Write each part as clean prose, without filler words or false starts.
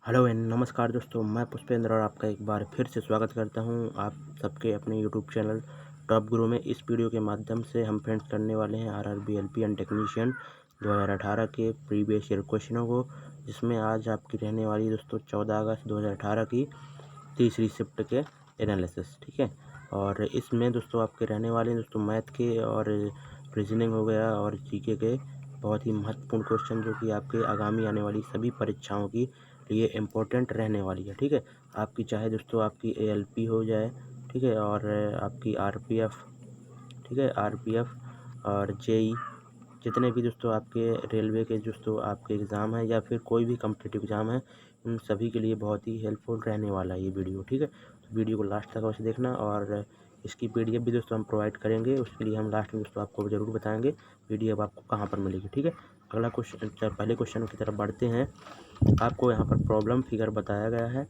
Hello and नमस्कार दोस्तों, मैं पुष्पेंद्र और आपका एक बार फिर से स्वागत करता हूं आप सबके अपने यूट्यूब चैनल टॉप गुरु में। इस वीडियो के माध्यम से हम फ्रेंड्स करने वाले हैं आरआरबी एलपी एंड टेक्नीशियन 2018 के प्रीवियस ईयर क्वेश्चनों को, जिसमें आज आपकी रहने वाली दोस्तों 14 अगस्त 2018 की तीसरी शिफ्ट के एनालिसिस। ठीक है, और इसमें दोस्तों आपके रहने वाले दोस्तों मैथ के और रीजनिंग हो गया और जीके के बहुत ही महत्वपूर्ण क्वेश्चन, जो कि आपके आगामी आने वाली सभी परीक्षाओं की लिए इम्पोर्टेंट रहने वाली है। ठीक है, आपकी चाहे दोस्तों आपकी एएलपी हो जाए, ठीक है, और आपकी आरपीएफ, ठीक है, आरपीएफ और जेई, जितने भी दोस्तों आपके रेलवे के दोस्तों आपके एग्ज़ाम हैं या फिर कोई भी कॉम्पिटिटिव एग्ज़ाम है, उन सभी के लिए बहुत ही हेल्पफुल रहने वाला है ये वीडियो। ठीक है, तो वीडियो को लास्ट तक अवश्य देखना, और इसकी पीडीएफ भी दोस्तों हम प्रोवाइड करेंगे, उसके लिए हम लास्ट में दोस्तों आपको ज़रूर बताएंगे पीडीएफ आपको कहाँ पर मिलेगी। ठीक है, अगला क्वेश्चन, पहले क्वेश्चन की तरफ बढ़ते हैं। आपको यहाँ पर प्रॉब्लम फिगर बताया गया है,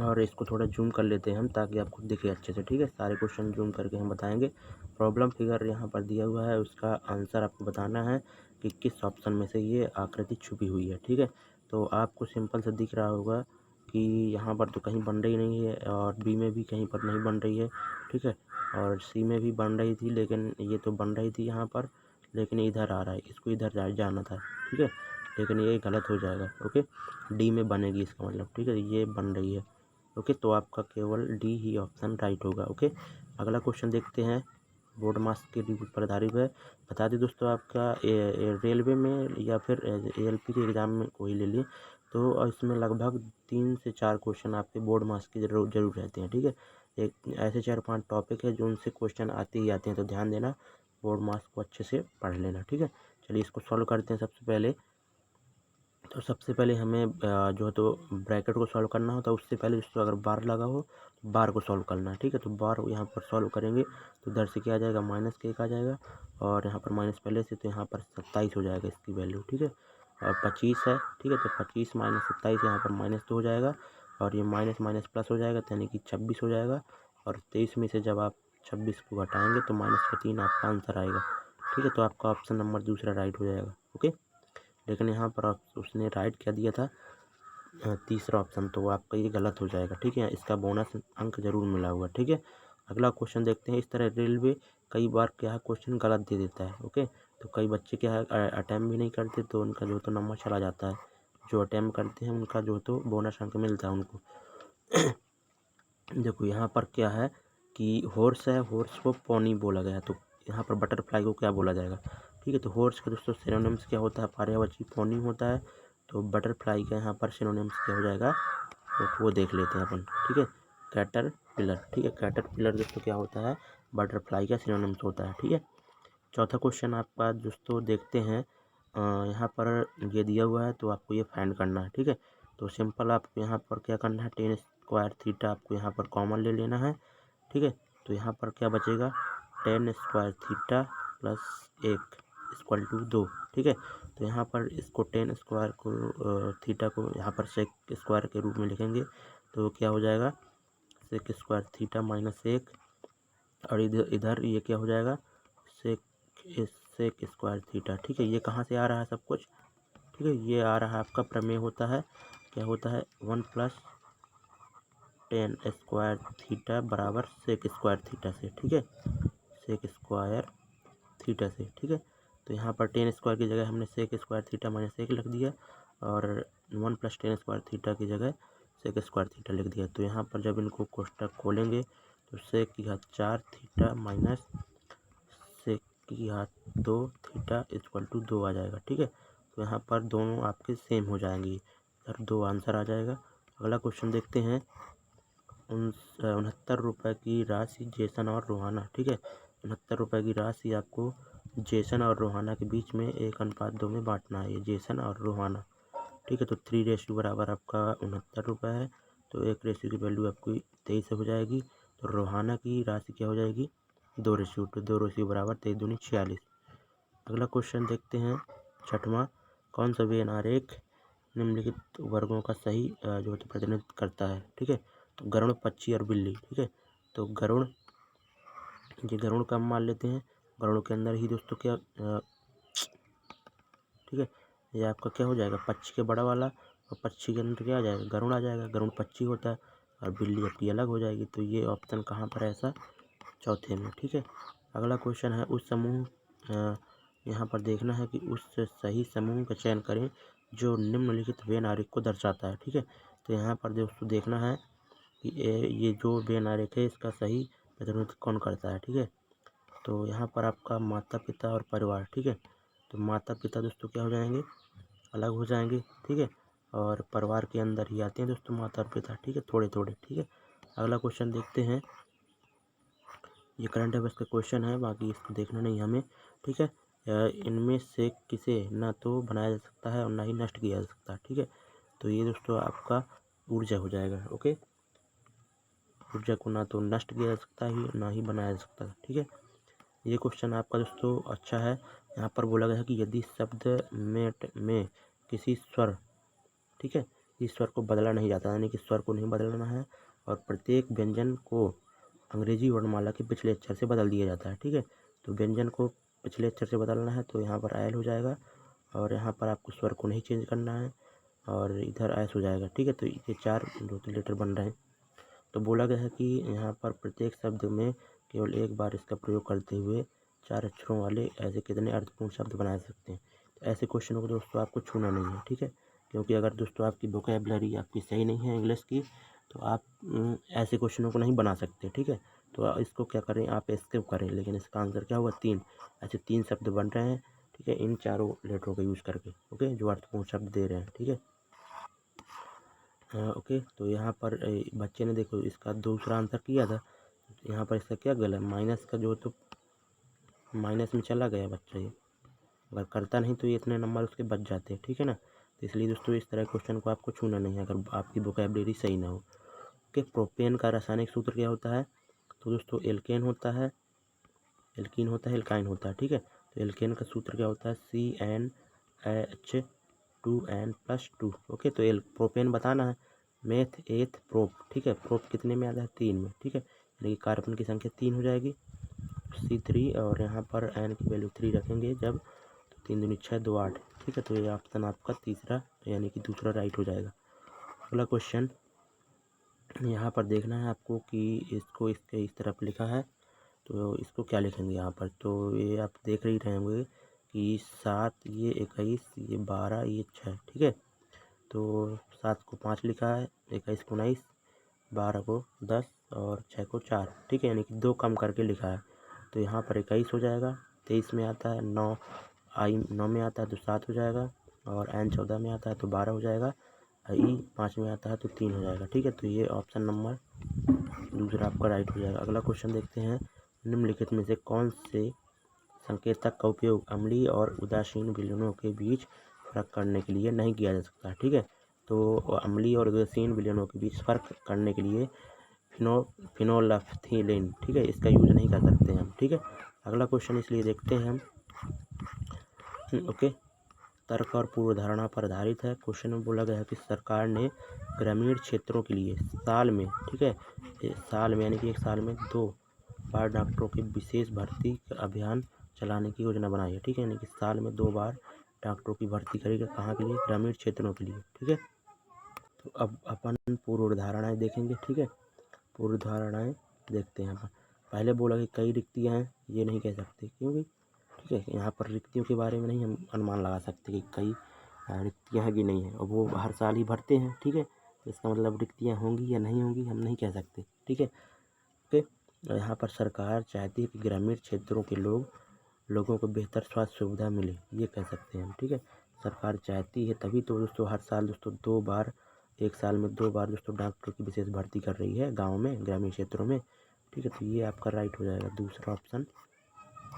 और इसको थोड़ा जूम कर लेते हैं हम ताकि आपको दिखे अच्छे से। ठीक है, सारे क्वेश्चन जूम करके हम बताएंगे। प्रॉब्लम फिगर यहाँ पर दिया हुआ है, उसका आंसर आपको बताना है कि किस ऑप्शन में से ये आकृति छुपी हुई है। ठीक है, तो आपको सिंपल सा दिख रहा होगा कि यहाँ पर तो कहीं बन रही नहीं है, और बी में भी कहीं पर नहीं बन रही है। ठीक है, और सी में भी बन रही थी, लेकिन ये तो बन रही थी यहाँ पर, लेकिन इधर आ रहा है, इसको इधर जाना था। ठीक है, लेकिन ये गलत हो जाएगा। ओके, डी में बनेगी इसका मतलब। ठीक है, ये बन रही है। ओके, तो आपका केवल डी ही ऑप्शन राइट होगा। ओके, अगला क्वेश्चन देखते हैं, बोर्ड मार्क्स के पर आधारित है। बता दें दोस्तों, आपका रेलवे में या फिर एएलपी के एग्ज़ाम में कोई ले लिए तो इसमें लगभग 3 से 4 क्वेश्चन आपके बोर्ड मार्क्स की जरूर रहते हैं। ठीक है, एक ऐसे 4-5 टॉपिक है जो उनसे क्वेश्चन आते ही आते हैं, तो ध्यान देना, बोर्ड मार्क्स को अच्छे से पढ़ लेना। ठीक है, चलिए इसको सॉल्व करते हैं। सबसे पहले तो सबसे पहले हमें जो है तो ब्रैकेट को सॉल्व करना होता है। उससे पहले दोस्तों अगर बार लगा हो तो बार को सॉल्व करना है। ठीक है, तो बार यहाँ पर सॉल्व करेंगे तो इधर से क्या आ जाएगा, -1 आ जाएगा, और यहाँ पर माइनस पहले से, तो यहाँ पर 27 हो जाएगा इसकी वैल्यू। ठीक है, और 25 है। ठीक है, तो 25 - 27 यहाँ पर -2 हो जाएगा, और ये माइनस माइनस प्लस हो जाएगा, यानी कि 26 हो जाएगा। और 23 में से जब आप 26 को घटाएंगे तो -3 आपका आंसर आएगा। ठीक है, तो आपका ऑप्शन नंबर दूसरा राइट हो जाएगा। ओके, लेकिन यहाँ पर उसने राइट क्या दिया था, तीसरा ऑप्शन, तो आपका ये गलत हो जाएगा। ठीक है, इसका बोनस अंक जरूर मिला हुआ। ठीक है, अगला क्वेश्चन देखते हैं। इस तरह रेलवे कई बार क्या है क्वेश्चन गलत दे देता है। ओके, तो कई बच्चे क्या है अटैम्प्ट भी नहीं करते, तो उनका जो तो नंबर चला जाता है। जो अटैम्प्ट करते हैं उनका जो तो बोनस अंक मिलता है उनको। देखो यहाँ पर क्या है कि हॉर्स है, हॉर्स को पोनी बोला गया, तो यहाँ पर बटरफ्लाई को क्या बोला जाएगा। ठीक है, तो हॉर्स का दोस्तों सिनोनिम्स क्या होता है, पर्यायवाची पोनी होता है। तो बटरफ्लाई का यहाँ पर सिनोनिम्स क्या हो जाएगा, तो वो देख लेते हैं अपन। ठीक है, कैटरपिलर। ठीक है, कैटरपिलर दोस्तों क्या होता है, बटरफ्लाई का सिनोनिम्स होता है। ठीक है, चौथा क्वेश्चन आपका दोस्तों देखते हैं। यहाँ पर ये दिया हुआ है, तो आपको ये फाइंड करना है। ठीक है, तो सिंपल आपको यहाँ पर क्या करना है, tan स्क्वायर थीटा आपको यहाँ पर कॉमन ले लेना है। ठीक है, तो यहाँ पर क्या बचेगा, tan square theta plus 1 equal to 2। ठीक है, तो यहाँ पर इसको tan स्क्वायर को थीटा को यहाँ पर सेक स्क्वायर के रूप में लिखेंगे, तो क्या हो जाएगा, सेक स्क्वायर थीटा -1, और इधर इधर ये क्या हो जाएगा, सेक सेक स्क्वायर थीटा। ठीक है, ये कहाँ से आ रहा है सब कुछ। ठीक है, ये आ रहा है आपका प्रमेय होता है, क्या होता है, 1 + tan स्क्वायर थीटा बराबर सेक स्क्वायर थीटा से। ठीक है, सेक स्क्वायर थीटा से। ठीक है, तो यहाँ पर tan स्क्वायर की जगह हमने सेक स्क्वायर थीटा -1 लिख दिया, और 1 + tan स्क्वायर थीटा की जगह सेक स्क्वायर थीटा लिख दिया। तो यहाँ पर जब इनको कोष्टक खोलेंगे तो सेक की घात 4 थीटा माइनस सेक की घात 2 थीटा इक्वल टू 2 आ जाएगा। ठीक है, तो यहाँ पर दोनों आपके सेम हो जाएंगी, इधर 2 आंसर आ जाएगा। अगला क्वेश्चन देखते हैं। 69 रुपये की राशि जेसन और रोहाना। ठीक है, 69 रुपये की राशि आपको जेसन और रोहाना के बीच में 1:2 में बांटना है, ये जेसन और रोहाना। ठीक है, तो 3 बराबर आपका 69 रुपये है, तो 1 की वैल्यू आपकी 23 हो जाएगी। तो रोहाना की राशि क्या हो जाएगी, 2, तो 2 बराबर 23 दूनी 46। अगला क्वेश्चन देखते हैं, छठवां, कौन सा व्यय आरेख निम्नलिखित वर्गों का सही जो है तो प्रतिनिधित्व करता है। ठीक है, तो गरुड़, पक्षी और बिल्ली। ठीक है, तो गरुड़, ये गरुड़ का हम मान लेते हैं, गरुड़ के अंदर ही दोस्तों क्या ठीक है, ये आपका क्या हो जाएगा, पक्षी के बड़ा वाला, और पक्षी के अंदर क्या आ जाएगा, गरुड़ आ जाएगा। गरुड़ पक्षी होता है और बिल्ली आपकी अलग हो जाएगी। तो ये ऑप्शन कहाँ पर है ऐसा, चौथे में। ठीक है, अगला क्वेश्चन है उस समूह यहाँ पर देखना है कि उस सही समूह का चयन करें जो निम्नलिखित वेन आरेख को दर्शाता है। ठीक है, तो यहाँ पर दोस्तों देखना है कि ये जो वेन आरेख है इसका सही प्रतिनिधित्व कौन करता है। ठीक है, तो यहाँ पर आपका माता पिता और परिवार। ठीक है, तो माता पिता दोस्तों क्या हो जाएंगे, अलग हो जाएंगे। ठीक है, और परिवार के अंदर ही आते हैं दोस्तों माता और पिता। ठीक है, थोड़े थोड़े। ठीक है, अगला क्वेश्चन देखते हैं। ये करंट अफेयर्स का क्वेश्चन है, बाकी इसको देखना नहीं हमें। ठीक है, इनमें से किसे ना तो बनाया जा सकता है और ना ही नष्ट किया जा सकता है। ठीक है, तो ये दोस्तों आपका ऊर्जा हो जाएगा। ओके, ऊर्जा को ना तो नष्ट किया जा सकता है ना ही बनाया जा सकता है। ठीक है, ये क्वेश्चन आपका दोस्तों अच्छा है। यहाँ पर बोला गया है कि यदि शब्द में किसी स्वर, ठीक है, इस स्वर को बदला नहीं जाता, यानी कि स्वर को नहीं बदलना है और प्रत्येक व्यंजन को अंग्रेजी वर्णमाला के पिछले अक्षर से बदल दिया जाता है। ठीक है, तो व्यंजन को पिछले अक्षर से बदलना है तो यहाँ पर एल हो जाएगा और यहाँ पर आपको स्वर को नहीं चेंज करना है और इधर एस हो जाएगा। ठीक है, तो ये 4 लेटर बन रहे हैं। तो बोला गया है कि यहाँ पर प्रत्येक शब्द में केवल एक बार इसका प्रयोग करते हुए 4 अक्षरों वाले ऐसे कितने अर्थपूर्ण शब्द बना सकते हैं। तो ऐसे क्वेश्चनों को दोस्तों आपको छूना नहीं है। ठीक है, क्योंकि अगर दोस्तों आपकी वोकैबुलरी आपकी सही नहीं है इंग्लिश की तो आप ऐसे क्वेश्चनों को नहीं बना सकते। ठीक है, तो इसको क्या करें, आप स्किप करें। लेकिन इसका आंसर क्या हुआ, 3। ऐसे 3 शब्द बन रहे हैं। ठीक है, इन चारों लेटरों का यूज़ करके। ओके, जो अर्थपूर्ण शब्द दे रहे हैं। ठीक है, ओके, तो यहाँ पर बच्चे ने देखो इसका दूसरा आंसर किया था। यहाँ पर इसका क्या गलत, माइनस का जो तो माइनस में चला गया बच्चा। ये अगर करता नहीं तो ये इतने नंबर उसके बच जाते हैं। ठीक है ना, तो इसलिए दोस्तों इस तरह क्वेश्चन को आपको छूना नहीं है अगर आपकी वोकैबुलरी सही ना हो। ओके, प्रोपेन का रासायनिक सूत्र क्या होता है, तो दोस्तों एल्केन होता है, एल्कीन होता है, एल्काइन होता है। ठीक है, तो एल्केन का सूत्र क्या होता है, CnH2n+2। ओके, तो प्रोपेन बताना है, मेथ एथ प्रोप। ठीक है, प्रोप कितने में आता है, 3 में। ठीक है, यानी कि कार्बन की संख्या 3 हो जाएगी, C3, और यहाँ पर n की वैल्यू 3 रखेंगे जब, तो 3 दूनी 6, 2 8। ठीक है, तो ये ऑप्शन आपका तीसरा यानी कि दूसरा राइट हो जाएगा। अगला क्वेश्चन यहाँ पर देखना है आपको कि इसको इसके इस तरफ लिखा है तो इसको क्या लिखेंगे यहाँ पर। तो ये आप देख ही रहे होंगे कि 7, ये 21, ये 12, ये 6। ठीक है, तो 7 को 5 लिखा है, 21 को 19, 12 को 10 और 6 को 4। ठीक है, यानी कि 2 कम करके लिखा है। तो यहाँ पर 21 हो जाएगा, 23 में आता है 9, आई 9 में आता है तो 7 हो जाएगा, और एन 14 में आता है तो 12 हो जाएगा, ई 5 में आता है तो 3 हो जाएगा। ठीक है, तो ये ऑप्शन नंबर दूसरा आपका राइट हो जाएगा। अगला क्वेश्चन देखते हैं, निम्नलिखित में से कौन से संकेतक का उपयोग अम्लीय और उदासीन विलयनों के बीच फर्क करने के लिए नहीं किया जा सकता। ठीक है, तो अम्लीय और उदासीन विलयनों के बीच फर्क करने के लिए फिनोल्फथीलेन, ठीक है, इसका यूज नहीं कर सकते हम। ठीक है, अगला क्वेश्चन इसलिए देखते हैं हम। ओके, तर्क और पूर्व धारणा पर आधारित है। क्वेश्चन में बोला गया है कि सरकार ने ग्रामीण क्षेत्रों के लिए साल में, ठीक है, साल में यानी कि एक साल में 2 बार डॉक्टरों की विशेष भर्ती अभियान चलाने की योजना बनाई है। ठीक है, यानी कि साल में 2 बार डॉक्टरों की भर्ती करेगा, कहाँ के लिए, ग्रामीण क्षेत्रों के लिए। ठीक है, तो अब अपन पूर्व धारणाएँ देखेंगे। ठीक है, पूर्व धारणाएँ देखते हैं अपन। पहले बोला कि कई रिक्तियाँ हैं, ये नहीं कह सकते क्योंकि, ठीक है, यहाँ पर रिक्तियों के बारे में नहीं हम अनुमान लगा सकते कि कई रिक्तियाँ हैं कि नहीं है, और वो हर साल ही भरते हैं। ठीक है, तो इसका मतलब रिक्तियाँ होंगी या नहीं होंगी हम नहीं कह सकते। ठीक है, ओके, यहाँ पर सरकार चाहती है कि ग्रामीण क्षेत्रों के लोगों को बेहतर स्वास्थ्य सुविधा मिले, ये कह सकते हैं हम। ठीक है, सरकार चाहती है तभी तो दोस्तों हर साल दोस्तों 2 बार, एक साल में 2 बार दोस्तों डॉक्टरों की विशेष भर्ती कर रही है गाँव में, ग्रामीण क्षेत्रों में। ठीक है, तो ये आपका राइट हो जाएगा, दूसरा ऑप्शन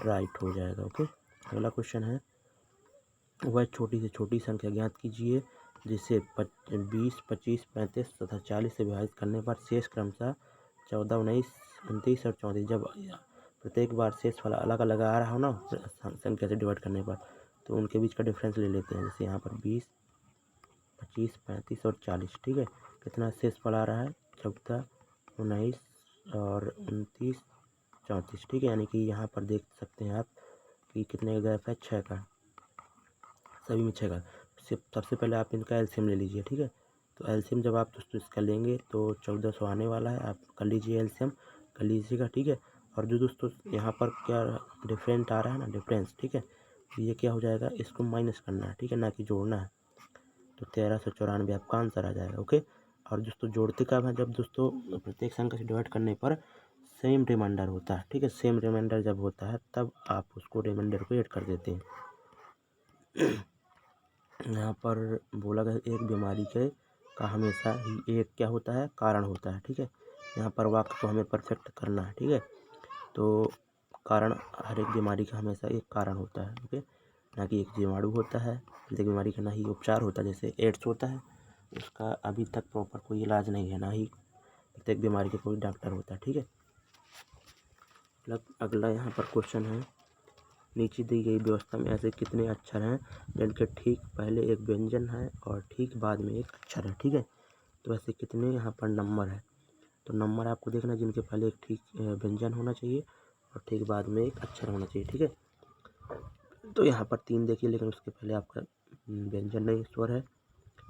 राइट हो जाएगा। ओके, अगला क्वेश्चन है, वह छोटी से छोटी संख्या ज्ञात कीजिए जिसे 20, 25, 35 तथा 40 से विभाजित करने पर शेष क्रमशः 14, 19, 29 और 34, जब प्रत्येक बार शेष वाला अलग अलग आ रहा हो ना संख्या से डिवाइड करने पर, तो उनके बीच का डिफरेंस ले लेते हैं। जैसे यहाँ पर 20, 25, 35 और 40। ठीक है, कितना शेष फल आ रहा है, 14, 19 और 29, 34। ठीक है, यानी कि यहाँ पर देख सकते हैं आप कि कितने का गैप है, 6 का, सभी में 6 का। सबसे पहले आप इनका एलसीएम ले लीजिए, ठीक है। तो एलसीएम जब आप दोस्तों इसका लेंगे तो 1400 आने वाला है, आप कर लीजिए एलसीएम, कर लीजिएगा, ठीक है। और जो दोस्तों यहाँ पर क्या डिफरेंट आ रहा है ना, डिफरेंस, ठीक है, तो ये क्या हो जाएगा, इसको माइनस करना है, ठीक है, ना कि जोड़ना है। तो 1394 आपका आंसर आ जाएगा, ओके। और दोस्तों जोड़ते कब है, जब दोस्तों प्रत्येक संख्या से डिवाइड करने पर सेम रिमाइंडर होता है, ठीक है। सेम रिमाइंडर जब होता है तब आप उसको रिमाइंडर को ऐड कर देते हैं। यहाँ पर बोला गया एक बीमारी का हमेशा ही एक क्या होता है, कारण होता है, ठीक है। यहाँ पर वाक्य को हमें परफेक्ट करना है, ठीक है। तो कारण, हर एक बीमारी का हमेशा एक कारण होता है, ओके, ना कि एक जीवाणु होता है। एक बीमारी का ना ही उपचार होता है, जैसे एड्स होता है, उसका अभी तक प्रॉपर कोई इलाज नहीं है, ना ही प्रत्येक बीमारी का कोई डॉक्टर होता है, ठीक है। अगला यहाँ पर क्वेश्चन है, नीचे दी गई व्यवस्था में ऐसे कितने अक्षर हैं जिनके ठीक पहले एक व्यंजन है और ठीक बाद में एक अक्षर है, ठीक है। तो ऐसे कितने यहाँ पर नंबर है, तो नंबर आपको देखना जिनके पहले एक ठीक व्यंजन होना चाहिए और ठीक बाद में एक अक्षर होना चाहिए, ठीक है। तो यहाँ पर 3 देखिए, लेकिन उसके पहले आपका व्यंजन नहीं, स्वर है।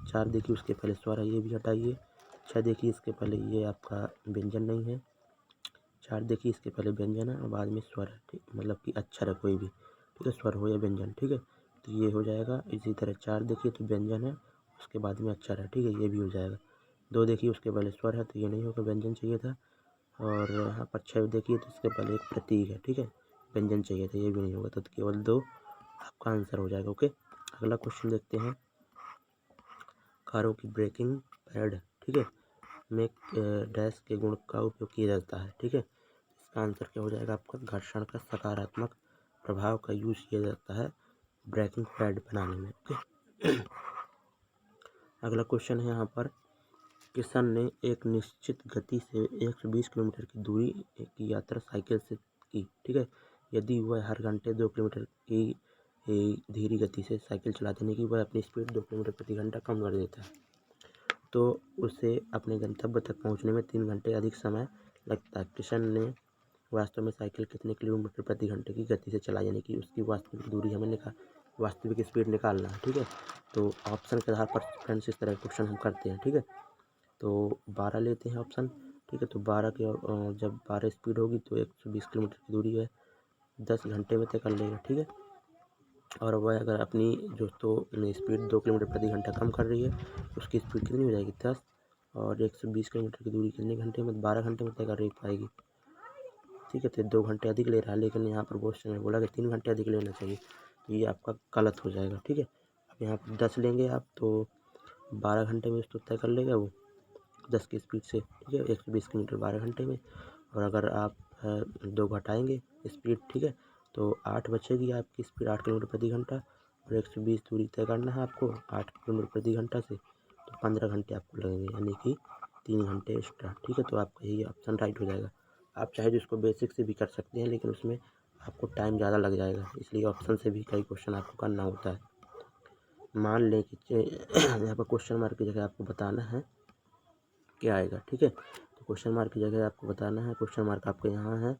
4 देखिए, उसके पहले स्वर है, ये भी हटाइए। 6 देखिए, इसके पहले ये आपका व्यंजन नहीं है। 4 देखिए, इसके पहले व्यंजन है और बाद में स्वर है, ठीक, मतलब कि अक्षर है कोई भी, ठीक है, स्वर हो या व्यंजन, ठीक है। तो ये हो जाएगा। इसी तरह 4 देखिए तो व्यंजन है, उसके बाद में अक्षर है, ठीक है, ये भी हो जाएगा। 2 देखिए, उसके पहले स्वर है, तो ये नहीं होगा, व्यंजन चाहिए था। और यहाँ पर 6 देखिए तो इसके पहले एक प्रतीक है, ठीक है, व्यंजन चाहिए था, ये भी नहीं होगा, तो केवल 2 आपका आंसर हो जाएगा, ओके। अगला क्वेश्चन देखते हैं, कारों की ब्रेकिंग पैड, ठीक है, में डैश के गुण का उपयोग किया जाता है, ठीक है। इसका आंसर क्या हो जाएगा आपका, घर्षण का सकारात्मक प्रभाव का यूज किया जाता है ब्रेकिंग पैड बनाने में, ओके। अगला क्वेश्चन है यहाँ पर, किशन ने एक निश्चित गति से 120 किलोमीटर की दूरी की यात्रा साइकिल से की, ठीक है। यदि वह हर घंटे 2 किलोमीटर की धीमी गति से साइकिल चलाते हैं कि वह अपनी स्पीड 2 किलोमीटर प्रति घंटा कम कर देता है, तो उसे अपने गंतव्य तक पहुंचने में 3 घंटे अधिक समय लगता है। किशन ने वास्तव में साइकिल कितने किलोमीटर प्रति घंटे की गति से चलाई, यानी कि उसकी वास्तविक दूरी हमें वास्तविक स्पीड निकालना है, ठीक है। तो ऑप्शन के आधार पर फ्रेंड्स इस तरह क्वेश्चन हम करते हैं, ठीक है। तो 12 लेते हैं ऑप्शन, ठीक है। तो 12 के जब 12 स्पीड होगी तो 120 किलोमीटर की दूरी है 10 घंटे में तय कर लेगा, ठीक है। और वह अगर अपनी जो तो स्पीड 2 किलोमीटर प्रति घंटा कम कर रही है, उसकी स्पीड कितनी हो जाएगी 10, और 120 किलोमीटर की दूरी कितने घंटे में, 12 घंटे में तय कर पाएगी, ठीक है। तो 2 घंटे अधिक ले रहा है, लेकिन यहाँ पर क्वेश्चन में बोला कि 3 घंटे अधिक लेना चाहिए, तो ये आपका गलत हो जाएगा, ठीक है। अब यहाँ पर 10 लेंगे आप तो 12 घंटे में उसको तय कर लेगा वो 10 की स्पीड से, ठीक है, 120 किलोमीटर 12 घंटे में। और अगर आप 2 घटाएंगे स्पीड, ठीक है, तो 8 बचेगी आपकी स्पीड 8 किलोमीटर प्रति घंटा, और 120 दूरी तय करना है आपको 8 किलोमीटर प्रति घंटा से, तो 15 घंटे आपको लगेंगे, यानी कि 3 घंटे एक्स्ट्रा, ठीक है। तो आपका यही ऑप्शन राइट हो जाएगा। आप चाहे जिसको बेसिक से भी कर सकते हैं, लेकिन उसमें आपको टाइम ज़्यादा लग जाएगा, इसलिए ऑप्शन से भी कई क्वेश्चन आपको करना होता है। मान लें कि यहाँ पर क्वेश्चन मार्क की जगह आपको बताना है क्या आएगा, ठीक है। तो क्वेश्चन मार्क की जगह आपको बताना है, क्वेश्चन मार्क आपके यहाँ है,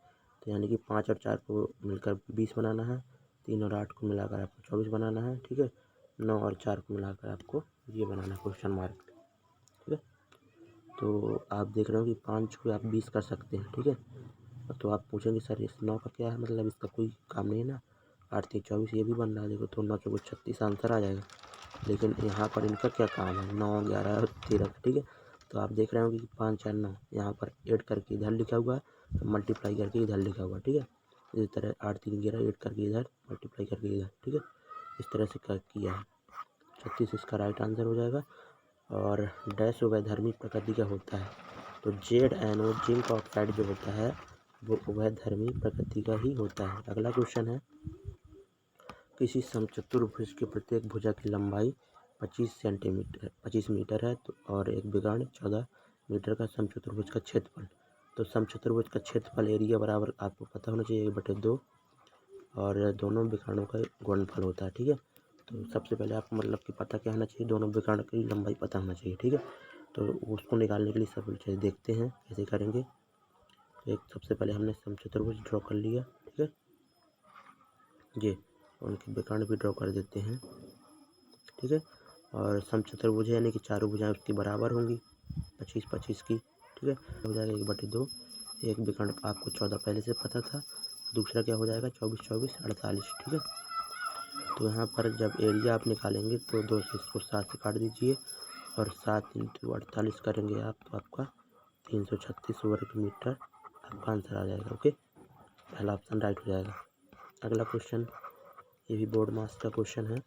तो यानी कि 5 और 4 को मिलकर 20 बनाना है, 3 और 8 को मिलाकर आपको 24 बनाना है, ठीक है। 9 और 4 को मिलाकर आपको ये बनाना है क्वेश्चन मार्क, ठीक है। तो आप देख रहे हो कि 5 को आप 20 कर सकते हैं, ठीक है। तो आप पूछेंगे सर इस 9 का क्या है, मतलब इसका कोई काम नहीं है ना, 8 3 24 ये भी बन रहा है, देखो तो 9 चौको 36 आंसर आ जाएगा। लेकिन यहाँ पर इनका क्या काम है, 9 11 और 13, ठीक है। तो आप देख रहे होंगे कि 5 4 9 यहाँ पर ऐड करके इधर लिखा हुआ है, मल्टीप्लाई करके इधर लिखा हुआ है, ठीक है। इसी तरह 8 3 11 ऐड करके इधर, मल्टीप्लाई करके इधर, ठीक है। इस तरह से किया है, 36 इसका राइट आंसर हो जाएगा। और डैश वैधर्मी प्रकृति का होता है, तो ZnO जिंक ऑक्साइड जो होता है वो वैधर्मी प्रकृति का ही होता है। अगला क्वेश्चन है, किसी समचतुर्भुज के प्रत्येक भुजा की लंबाई 25 मीटर है, तो और एक विकर्ण 14 मीटर का समचतुर्भुज का क्षेत्रफल। तो समचतुर्भुज का क्षेत्रफल एरिया बराबर आपको पता होना चाहिए 1/2, और दोनों विकर्णों का गुणनफल होता है, ठीक है। तो सबसे पहले आपको मतलब कि पता क्या होना चाहिए, दोनों विकर्ण की लंबाई पता होना चाहिए, ठीक है। तो उसको निकालने के लिए सब चीज़ देखते हैं कैसे करेंगे। एक सबसे पहले हमने समचतुर्भुज ड्रॉ कर लिया, ठीक है, ये उनके विकर्ण भी ड्रॉ कर देते हैं, ठीक है। और समचतुर्भुज है यानी कि चारों भुजाएं उसकी बराबर होंगी 25-25 की। ठीक है, हो जाएगा 1/2। एक विकर्ण आपको 14 पहले से पता था। दूसरा क्या हो जाएगा 24-24 48। ठीक है, तो यहाँ पर जब एरिया आप निकालेंगे तो 2 से इसको 7 से काट दीजिए और 7 × 48 करेंगे आप तो आपका 336 वर्ग मीटर आपका आंसर आ जाएगा। ओके, पहला ऑप्शन राइट हो जाएगा। अगला क्वेश्चन, ये भी बोर्ड मास का क्वेश्चन है।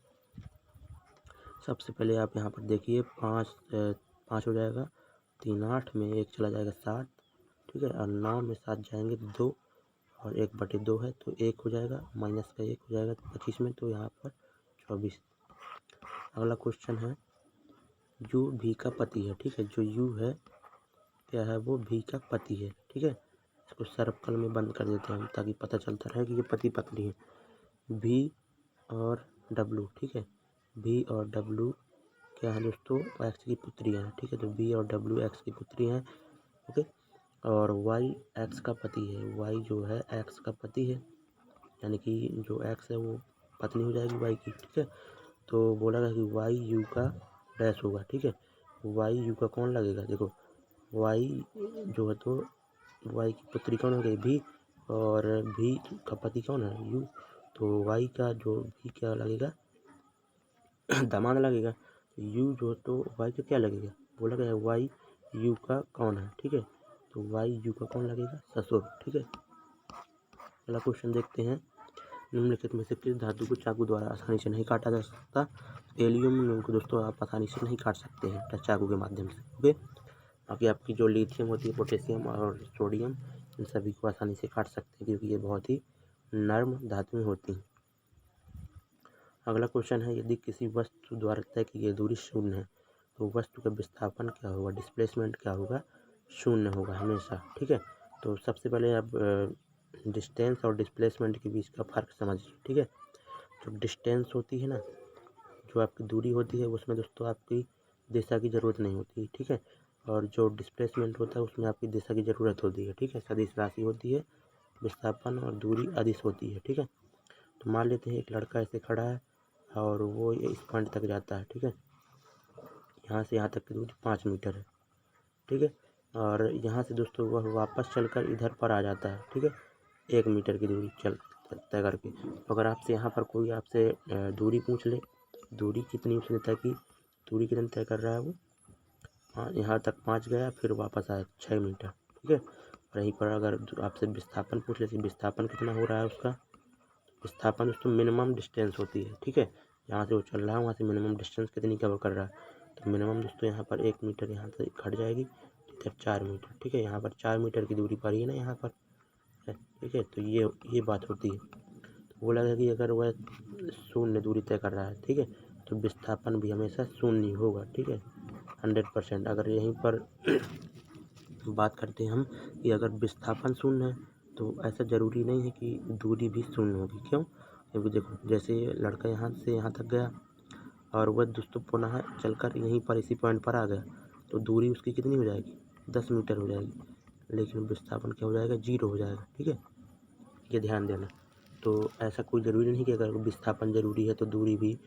सबसे पहले आप यहाँ पर देखिए 5 हो जाएगा, 3 8 में 1 चला जाएगा 7। ठीक है, और 9 में 7 जाएंगे 2 और 1/2 है तो 1 हो जाएगा, माइनस का 1 हो जाएगा 25 में, तो यहाँ पर 24। अगला क्वेश्चन है, यू भी का पति है। ठीक है, जो यू है क्या है, वो भी का पति है। ठीक है, इसको सर्कल में बंद कर देते हैं हम ताकि पता चलता रहे कि ये पति पत्नी है। भी और डब्लू, ठीक है, भी और डब्लू क्या है दोस्तों, एक्स की पुत्रियाँ हैं। ठीक है, तो बी और डब्लू एक्स की पुत्री हैं। ओके, और वाई एक्स का पति है। वाई जो है एक्स का पति है, यानी कि जो एक्स है वो पत्नी हो जाएगी वाई की। ठीक है, तो बोला गया कि वाई यू का डैश होगा। ठीक है, वाई यू का कौन लगेगा, देखो वाई जो है तो वाई की पुत्री कौन हो गई भी, और भी का पति कौन है यू, तो वाई का जो भी क्या लगेगा दामाद लगेगा। यू जो तो वाई का क्या लगेगा, बोला गया वाई यू का कौन है। ठीक है, तो वाई यू का कौन लगेगा, ससुर। ठीक है, अगला क्वेश्चन देखते हैं, निम्नलिखित में से किस धातु को चाकू द्वारा आसानी से नहीं काटा जा सकता। एल्यूमिनियम को दोस्तों आप आसानी से नहीं काट सकते हैं चाकू के माध्यम से। ओके, बाकी आपकी जो लिथियम होती है, पोटेशियम और सोडियम, इन सभी को आसानी से काट सकते हैं क्योंकि ये बहुत ही नर्म धातुएं होती हैं। अगला क्वेश्चन है, यदि किसी वस्तु द्वारा तय की गई दूरी शून्य है तो वस्तु का विस्थापन क्या होगा, डिस्प्लेसमेंट क्या होगा, शून्य होगा हमेशा। ठीक है, तो सबसे पहले आप डिस्टेंस और डिस्प्लेसमेंट के बीच का फ़र्क समझिए। ठीक है, जो डिस्टेंस होती है ना, जो आपकी दूरी होती है उसमें दोस्तों आपकी दिशा की ज़रूरत नहीं होती। ठीक है, और जो डिस्प्लेसमेंट होता है उसमें आपकी दिशा की ज़रूरत होती है। ठीक है, सदिश राशि होती है, विस्थापन और दूरी अदिश होती है। ठीक है, तो मान लेते हैं एक लड़का ऐसे खड़ा है और वो इस पॉइंट तक जाता है। ठीक है, यहाँ से यहाँ तक की दूरी 5 मीटर है। ठीक है, और यहाँ से दोस्तों वह वापस चलकर इधर पर आ जाता है। ठीक है, 1 मीटर की दूरी चल तय करके। अगर आपसे यहाँ पर कोई आपसे दूरी पूछ ले, दूरी कितनी उसने तय की, दूरी कितनी तय कर रहा है वो, यहाँ तक 5 गया फिर वापस आया 6 मीटर। ठीक है, और यहीं पर अगर आपसे विस्थापन पूछ ले, विस्थापन कितना हो रहा है उसका, विस्थापन दोस्तों मिनिमम डिस्टेंस होती है। ठीक है, यहाँ से वो चल रहा है वहाँ से मिनिमम डिस्टेंस कितनी कवर कर रहा है, तो मिनिमम दोस्तों यहाँ पर 1 मीटर यहाँ से घट जाएगी, इधर 4 मीटर। ठीक है, यहाँ पर 4 मीटर की दूरी पर ही है ना यहाँ पर है। ठीक है, तो ये बात होती है। तो बोला गया कि अगर वह शून्य दूरी तय कर रहा है, ठीक है, तो विस्थापन भी हमेशा शून्य होगा। ठीक है, 100%। अगर यहीं पर बात करते हैं हम कि अगर विस्थापन शून्य है तो ऐसा ज़रूरी नहीं है कि दूरी भी शून्य होगी। क्यों, क्योंकि देखो जैसे लड़का यहाँ से यहाँ तक गया और वह दोस्तों पुनः चलकर यहीं पर इसी पॉइंट पर आ गया, तो दूरी उसकी कितनी हो जाएगी, 10 मीटर हो जाएगी, लेकिन विस्थापन क्या हो जाएगा, 0 हो जाएगा। ठीक है, ये ध्यान देना। तो ऐसा कोई ज़रूरी नहीं कि अगर विस्थापन ज़रूरी है तो दूरी भी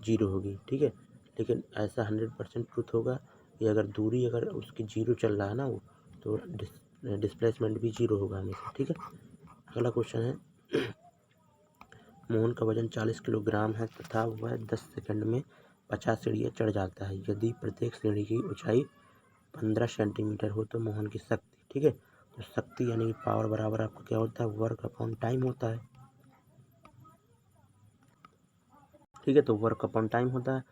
0 होगी। ठीक है, लेकिन ऐसा 100% ट्रुथ होगा कि अगर दूरी अगर उसकी 0 चल रहा है ना वो, तो डिस्प्लेसमेंट भी 0 होगा हमेशा। ठीक है, अगला क्वेश्चन है, मोहन का वजन 40 किलोग्राम है तथा वह 10 सेकंड में 50 सीढ़ियाँ चढ़ जाता है। यदि प्रत्येक सीढ़ी की ऊंचाई 15 सेंटीमीटर हो तो मोहन की शक्ति, ठीक है, तो शक्ति यानी कि पावर बराबर आपका क्या होता है, वर्क अपॉन टाइम होता है। ठीक है, तो वर्क अपॉन टाइम होता है।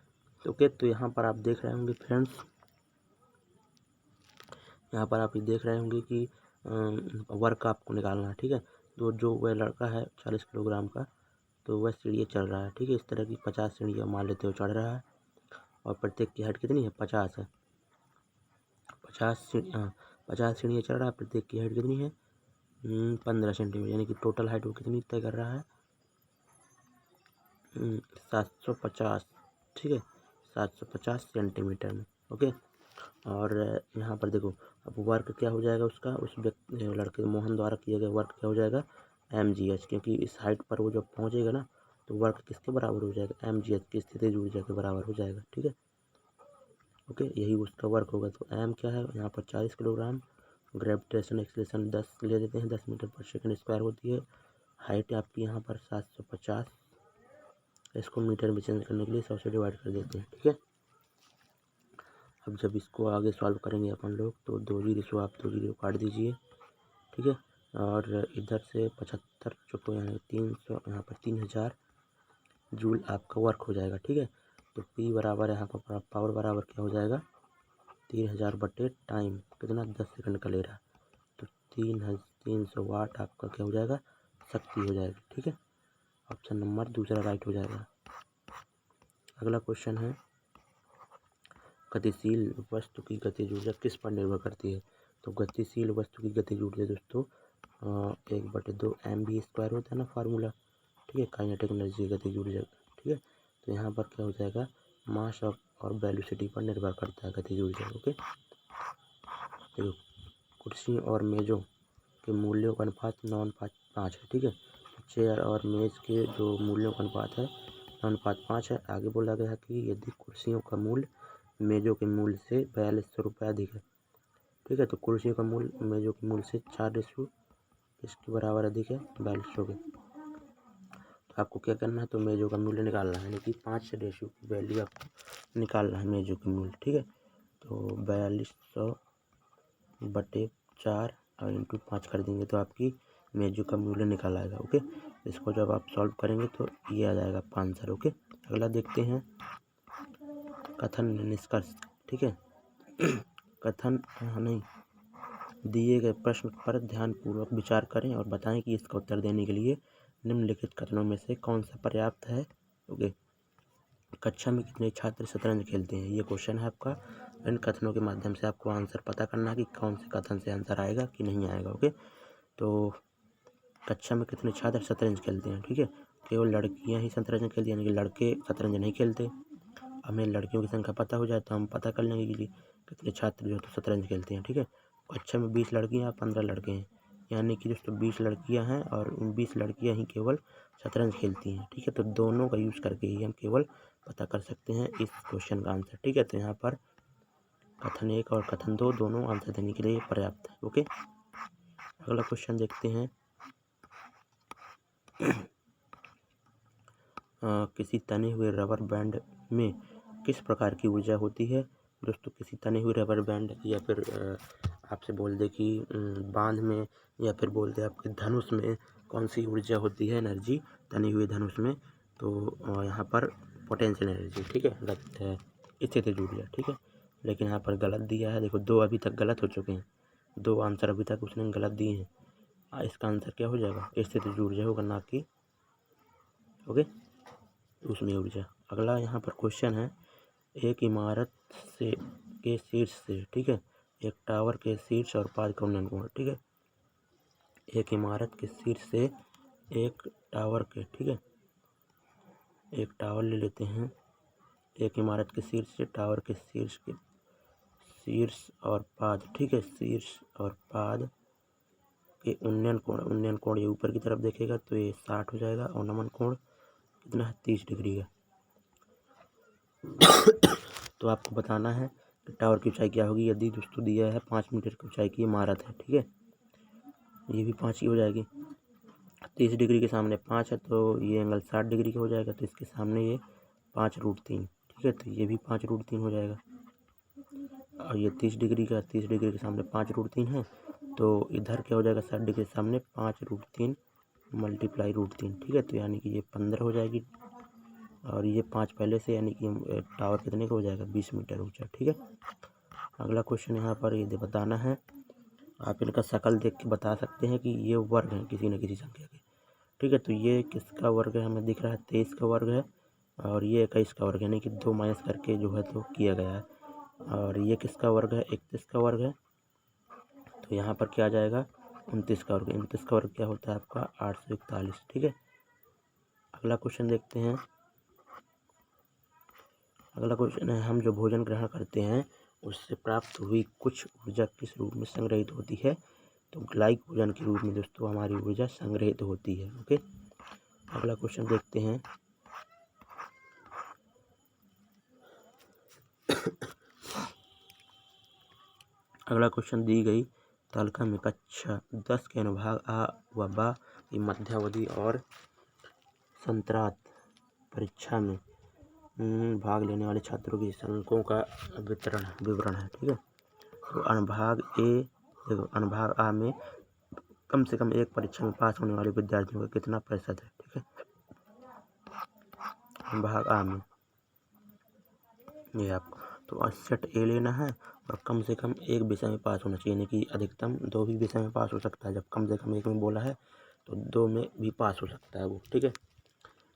तो ओके, तो यहाँ पर आप देख रहे होंगे फ्रेंड्स, यहाँ पर आप ये देख रहे होंगे कि वर्क आपको निकालना है। ठीक है, तो जो वह लड़का है 40 किलोग्राम का, तो वह सीढ़ियाँ चढ़ रहा है। ठीक है, इस तरह की 50 सीढ़ियाँ मान लेते हो चढ़ रहा है, और प्रत्येक की हाइट कितनी है, 50 है। 50 सीढ़ियाँ चढ़ रहा है, प्रत्येक की हाइट कितनी है, 15 सेंटीमीटर, यानी कि टोटल हाइट वो कितनी तय कर रहा है, 750। ठीक है, 750 सेंटीमीटर में। ओके, और यहाँ पर देखो अब वर्क क्या हो जाएगा उसका, उस व्यक्ति लड़के मोहन द्वारा किया गया वर्क क्या हो जाएगा, mgh, क्योंकि इस हाइट पर वो जब पहुँचेगा ना तो वर्क किसके बराबर हो जाएगा, mgh की स्थिति ऊर्जा के बराबर हो जाएगा। ठीक है, ओके, यही उसका वर्क होगा। तो एम क्या है यहाँ पर 40 किलोग्राम, ग्रेविटेशन एक्सेलरेशन 10 ले लेते हैं, 10 मीटर पर सेकंड स्क्वायर होती है। हाइट आपकी यहाँ पर 750, इसको मीटर में चेंज करने के लिए 100 से डिवाइड कर देते हैं। ठीक है, अब जब इसको आगे सॉल्व करेंगे अपन लोग तो 2 जीरो आप 2 जीरो काट दीजिए। ठीक है, और इधर से 75 चुको यहाँ 300, यहाँ पर 3000 जूल आपका वर्क हो जाएगा। ठीक है, तो P बराबर यहाँ पर पावर बराबर क्या हो जाएगा 3000 बटे टाइम कितना 10 सेकंड का ले रहा, तो 300 वाट आपका क्या हो जाएगा शक्ति हो जाएगी। ठीक है, ऑप्शन नंबर दूसरा राइट हो जाएगा। अगला क्वेश्चन है गतिशील वस्तु की गतिज ऊर्जा किस पर निर्भर करती है। तो गतिशील वस्तु की गतिज ऊर्जा दोस्तों 1/2 mv² होता है ना फार्मूला। ठीक है, काइनेटिक एनर्जी गतिज ऊर्जा। ठीक है, तो यहाँ पर क्या हो जाएगा मास और वेलोसिटी पर निर्भर करता है गतिज ऊर्जा। ओके, देखो कुर्सी और मेज़ों के मूल्यों का अनुपात 9:5 है। ठीक है, चेयर और मेज़ के जो मूल्यों का अनुपात है 9:5 है। आगे बोला गया है कि यदि कुर्सियों का मूल्य मेज़ों के मूल्य से 4200 रुपये अधिक है। ठीक है, तो कुर्सियों का मूल्य मेज़ों के मूल्य से 4 इसके बराबर अधिक है 4200 के। तो आपको क्या करना है, तो मेज़ों का मूल्य निकालना है, यानी कि 5 रेशो की वैल्यू आपको निकालना है मेज़ों के मूल्य। ठीक है, तो 4200 बटे 4 और इंटू 5 कर देंगे तो आपकी मेज़ों का मूल्य निकाल आएगा। ओके, इसको जब आप सॉल्व करेंगे तो ये आ जाएगा 5 सर। ओके, अगला देखते हैं कथन निष्कर्ष। ठीक है, कथन नहीं दिए गए प्रश्न पर ध्यानपूर्वक विचार करें और बताएं कि इसका उत्तर देने के लिए निम्नलिखित कथनों में से कौन सा पर्याप्त है। ओके, कक्षा में कितने छात्र शतरंज खेलते हैं, ये क्वेश्चन है आपका। इन कथनों के माध्यम से आपको आंसर पता करना है कि कौन से कथन से आंसर आएगा कि नहीं आएगा। ओके, तो कक्षा में कितने छात्र शतरंज खेलते हैं। ठीक है, केवल लड़कियां ही शतरंज खेलती हैं, यानी कि लड़के शतरंज नहीं खेलते। हमें लड़कियों की संख्या पता हो जाए तो हम पता कर लेंगे कि कितने छात्र जो है तो शतरंज खेलते हैं। ठीक है, कक्षा में 20 लड़कियां 15 लड़के हैं, यानी कि दोस्तों 20 लड़कियां हैं और उन 20 लड़कियां ही केवल शतरंज खेलती हैं। ठीक है, तो दोनों का यूज़ करके ही हम केवल पता कर सकते हैं इस क्वेश्चन का आंसर। ठीक है, तो यहाँ पर कथन 1 और कथन 2 दोनों आंसर देने के लिए पर्याप्त है। ओके, अगला क्वेश्चन देखते हैं किसी तने हुए रबर बैंड में किस प्रकार की ऊर्जा होती है। दोस्तों किसी तने हुए रबर बैंड या फिर आपसे बोल दे कि बांध में या फिर बोल दे आपके धनुष में कौन सी ऊर्जा होती है एनर्जी तने हुए धनुष में, तो यहाँ पर पोटेंशियल एनर्जी। ठीक है, गलत है स्थितिज ऊर्जा। ठीक है, लेकिन यहाँ पर गलत दिया है। देखो 2 अभी तक गलत हो चुके हैं, 2 आंसर अभी तक उसने गलत दिए हैं। इसका आंसर क्या हो जाएगा स्थितिज ऊर्जा होगा, ना कि ओके उसमें ऊर्जा। अगला यहाँ पर क्वेश्चन है एक इमारत से के शीर्ष से, ठीक है, एक टावर के शीर्ष और पाद का उन्नयन कोण। ठीक है, एक इमारत के शीर्ष से एक टावर के, ठीक है, एक टावर ले लेते हैं। एक इमारत के शीर्ष से टावर के शीर्ष और पाद, ठीक है, शीर्ष और पाद के उन्नयन कोण ये ऊपर की तरफ देखेगा तो ये 60 हो जाएगा और नमन कोण कितना है 30 डिग्री का। तो आपको बताना है कि टावर की ऊंचाई क्या होगी। यदि दोस्तों दिया है 5 मीटर की ऊंचाई की इमारत है, ठीक है, ये भी 5 की हो जाएगी। 30 डिग्री के सामने 5 है तो ये एंगल 60 डिग्री का हो जाएगा, तो इसके सामने ये 5√3, ठीक है, तो ये भी 5√3 हो जाएगा। और ये 30 डिग्री के सामने 5√3 है, तो इधर क्या हो जाएगा 60 डिग्री के सामने 5√3 मल्टीप्लाई √3, ठीक है, तो यानी कि ये 15 हो जाएगी। और ये 5 पहले से, यानी कि टावर कितने का हो जाएगा 20 मीटर ऊंचा। ठीक है, अगला क्वेश्चन यहाँ पर ये बताना है, आप इनका शकल देख के बता सकते हैं कि ये वर्ग है किसी न किसी संख्या के। ठीक है, तो ये किसका वर्ग है हमें दिख रहा है 23 का वर्ग है, और ये 21 का वर्ग है, यानी कि 2 माइनस करके जो है तो किया गया है। और ये किसका वर्ग है 31 का वर्ग है, तो यहाँ पर क्या आ जाएगा 29 का वर्ग। 29 का वर्ग क्या होता है आपका 841। ठीक है, अगला क्वेश्चन देखते हैं। अगला क्वेश्चन है हम जो भोजन ग्रहण करते हैं उससे प्राप्त हुई कुछ ऊर्जा किस रूप में संग्रहित होती है। तो ग्लाइकोजन के रूप में दोस्तों हमारी ऊर्जा संग्रहित होती है। ओके, अगला क्वेश्चन देखते हैं। अगला क्वेश्चन, दी गई तालिका में कक्षा 10 के अनुभाग आ व बा की मध्यावधि और संतरात परीक्षा में भाग लेने वाले छात्रों की अंकों का विवरण है। ठीक है, तो अनुभाग ए, देखो अनुभाग आ में कम से कम एक परीक्षा में पास होने वाले विद्यार्थियों का कितना प्रतिशत है। ठीक है, अनुभाग आ में ये आपको तो 68 लेना है और कम से कम एक विषय में पास होना चाहिए, यानी कि अधिकतम 2 भी विषय में पास हो सकता है। जब कम से कम एक में बोला है तो 2 में भी पास हो सकता है वो। ठीक है,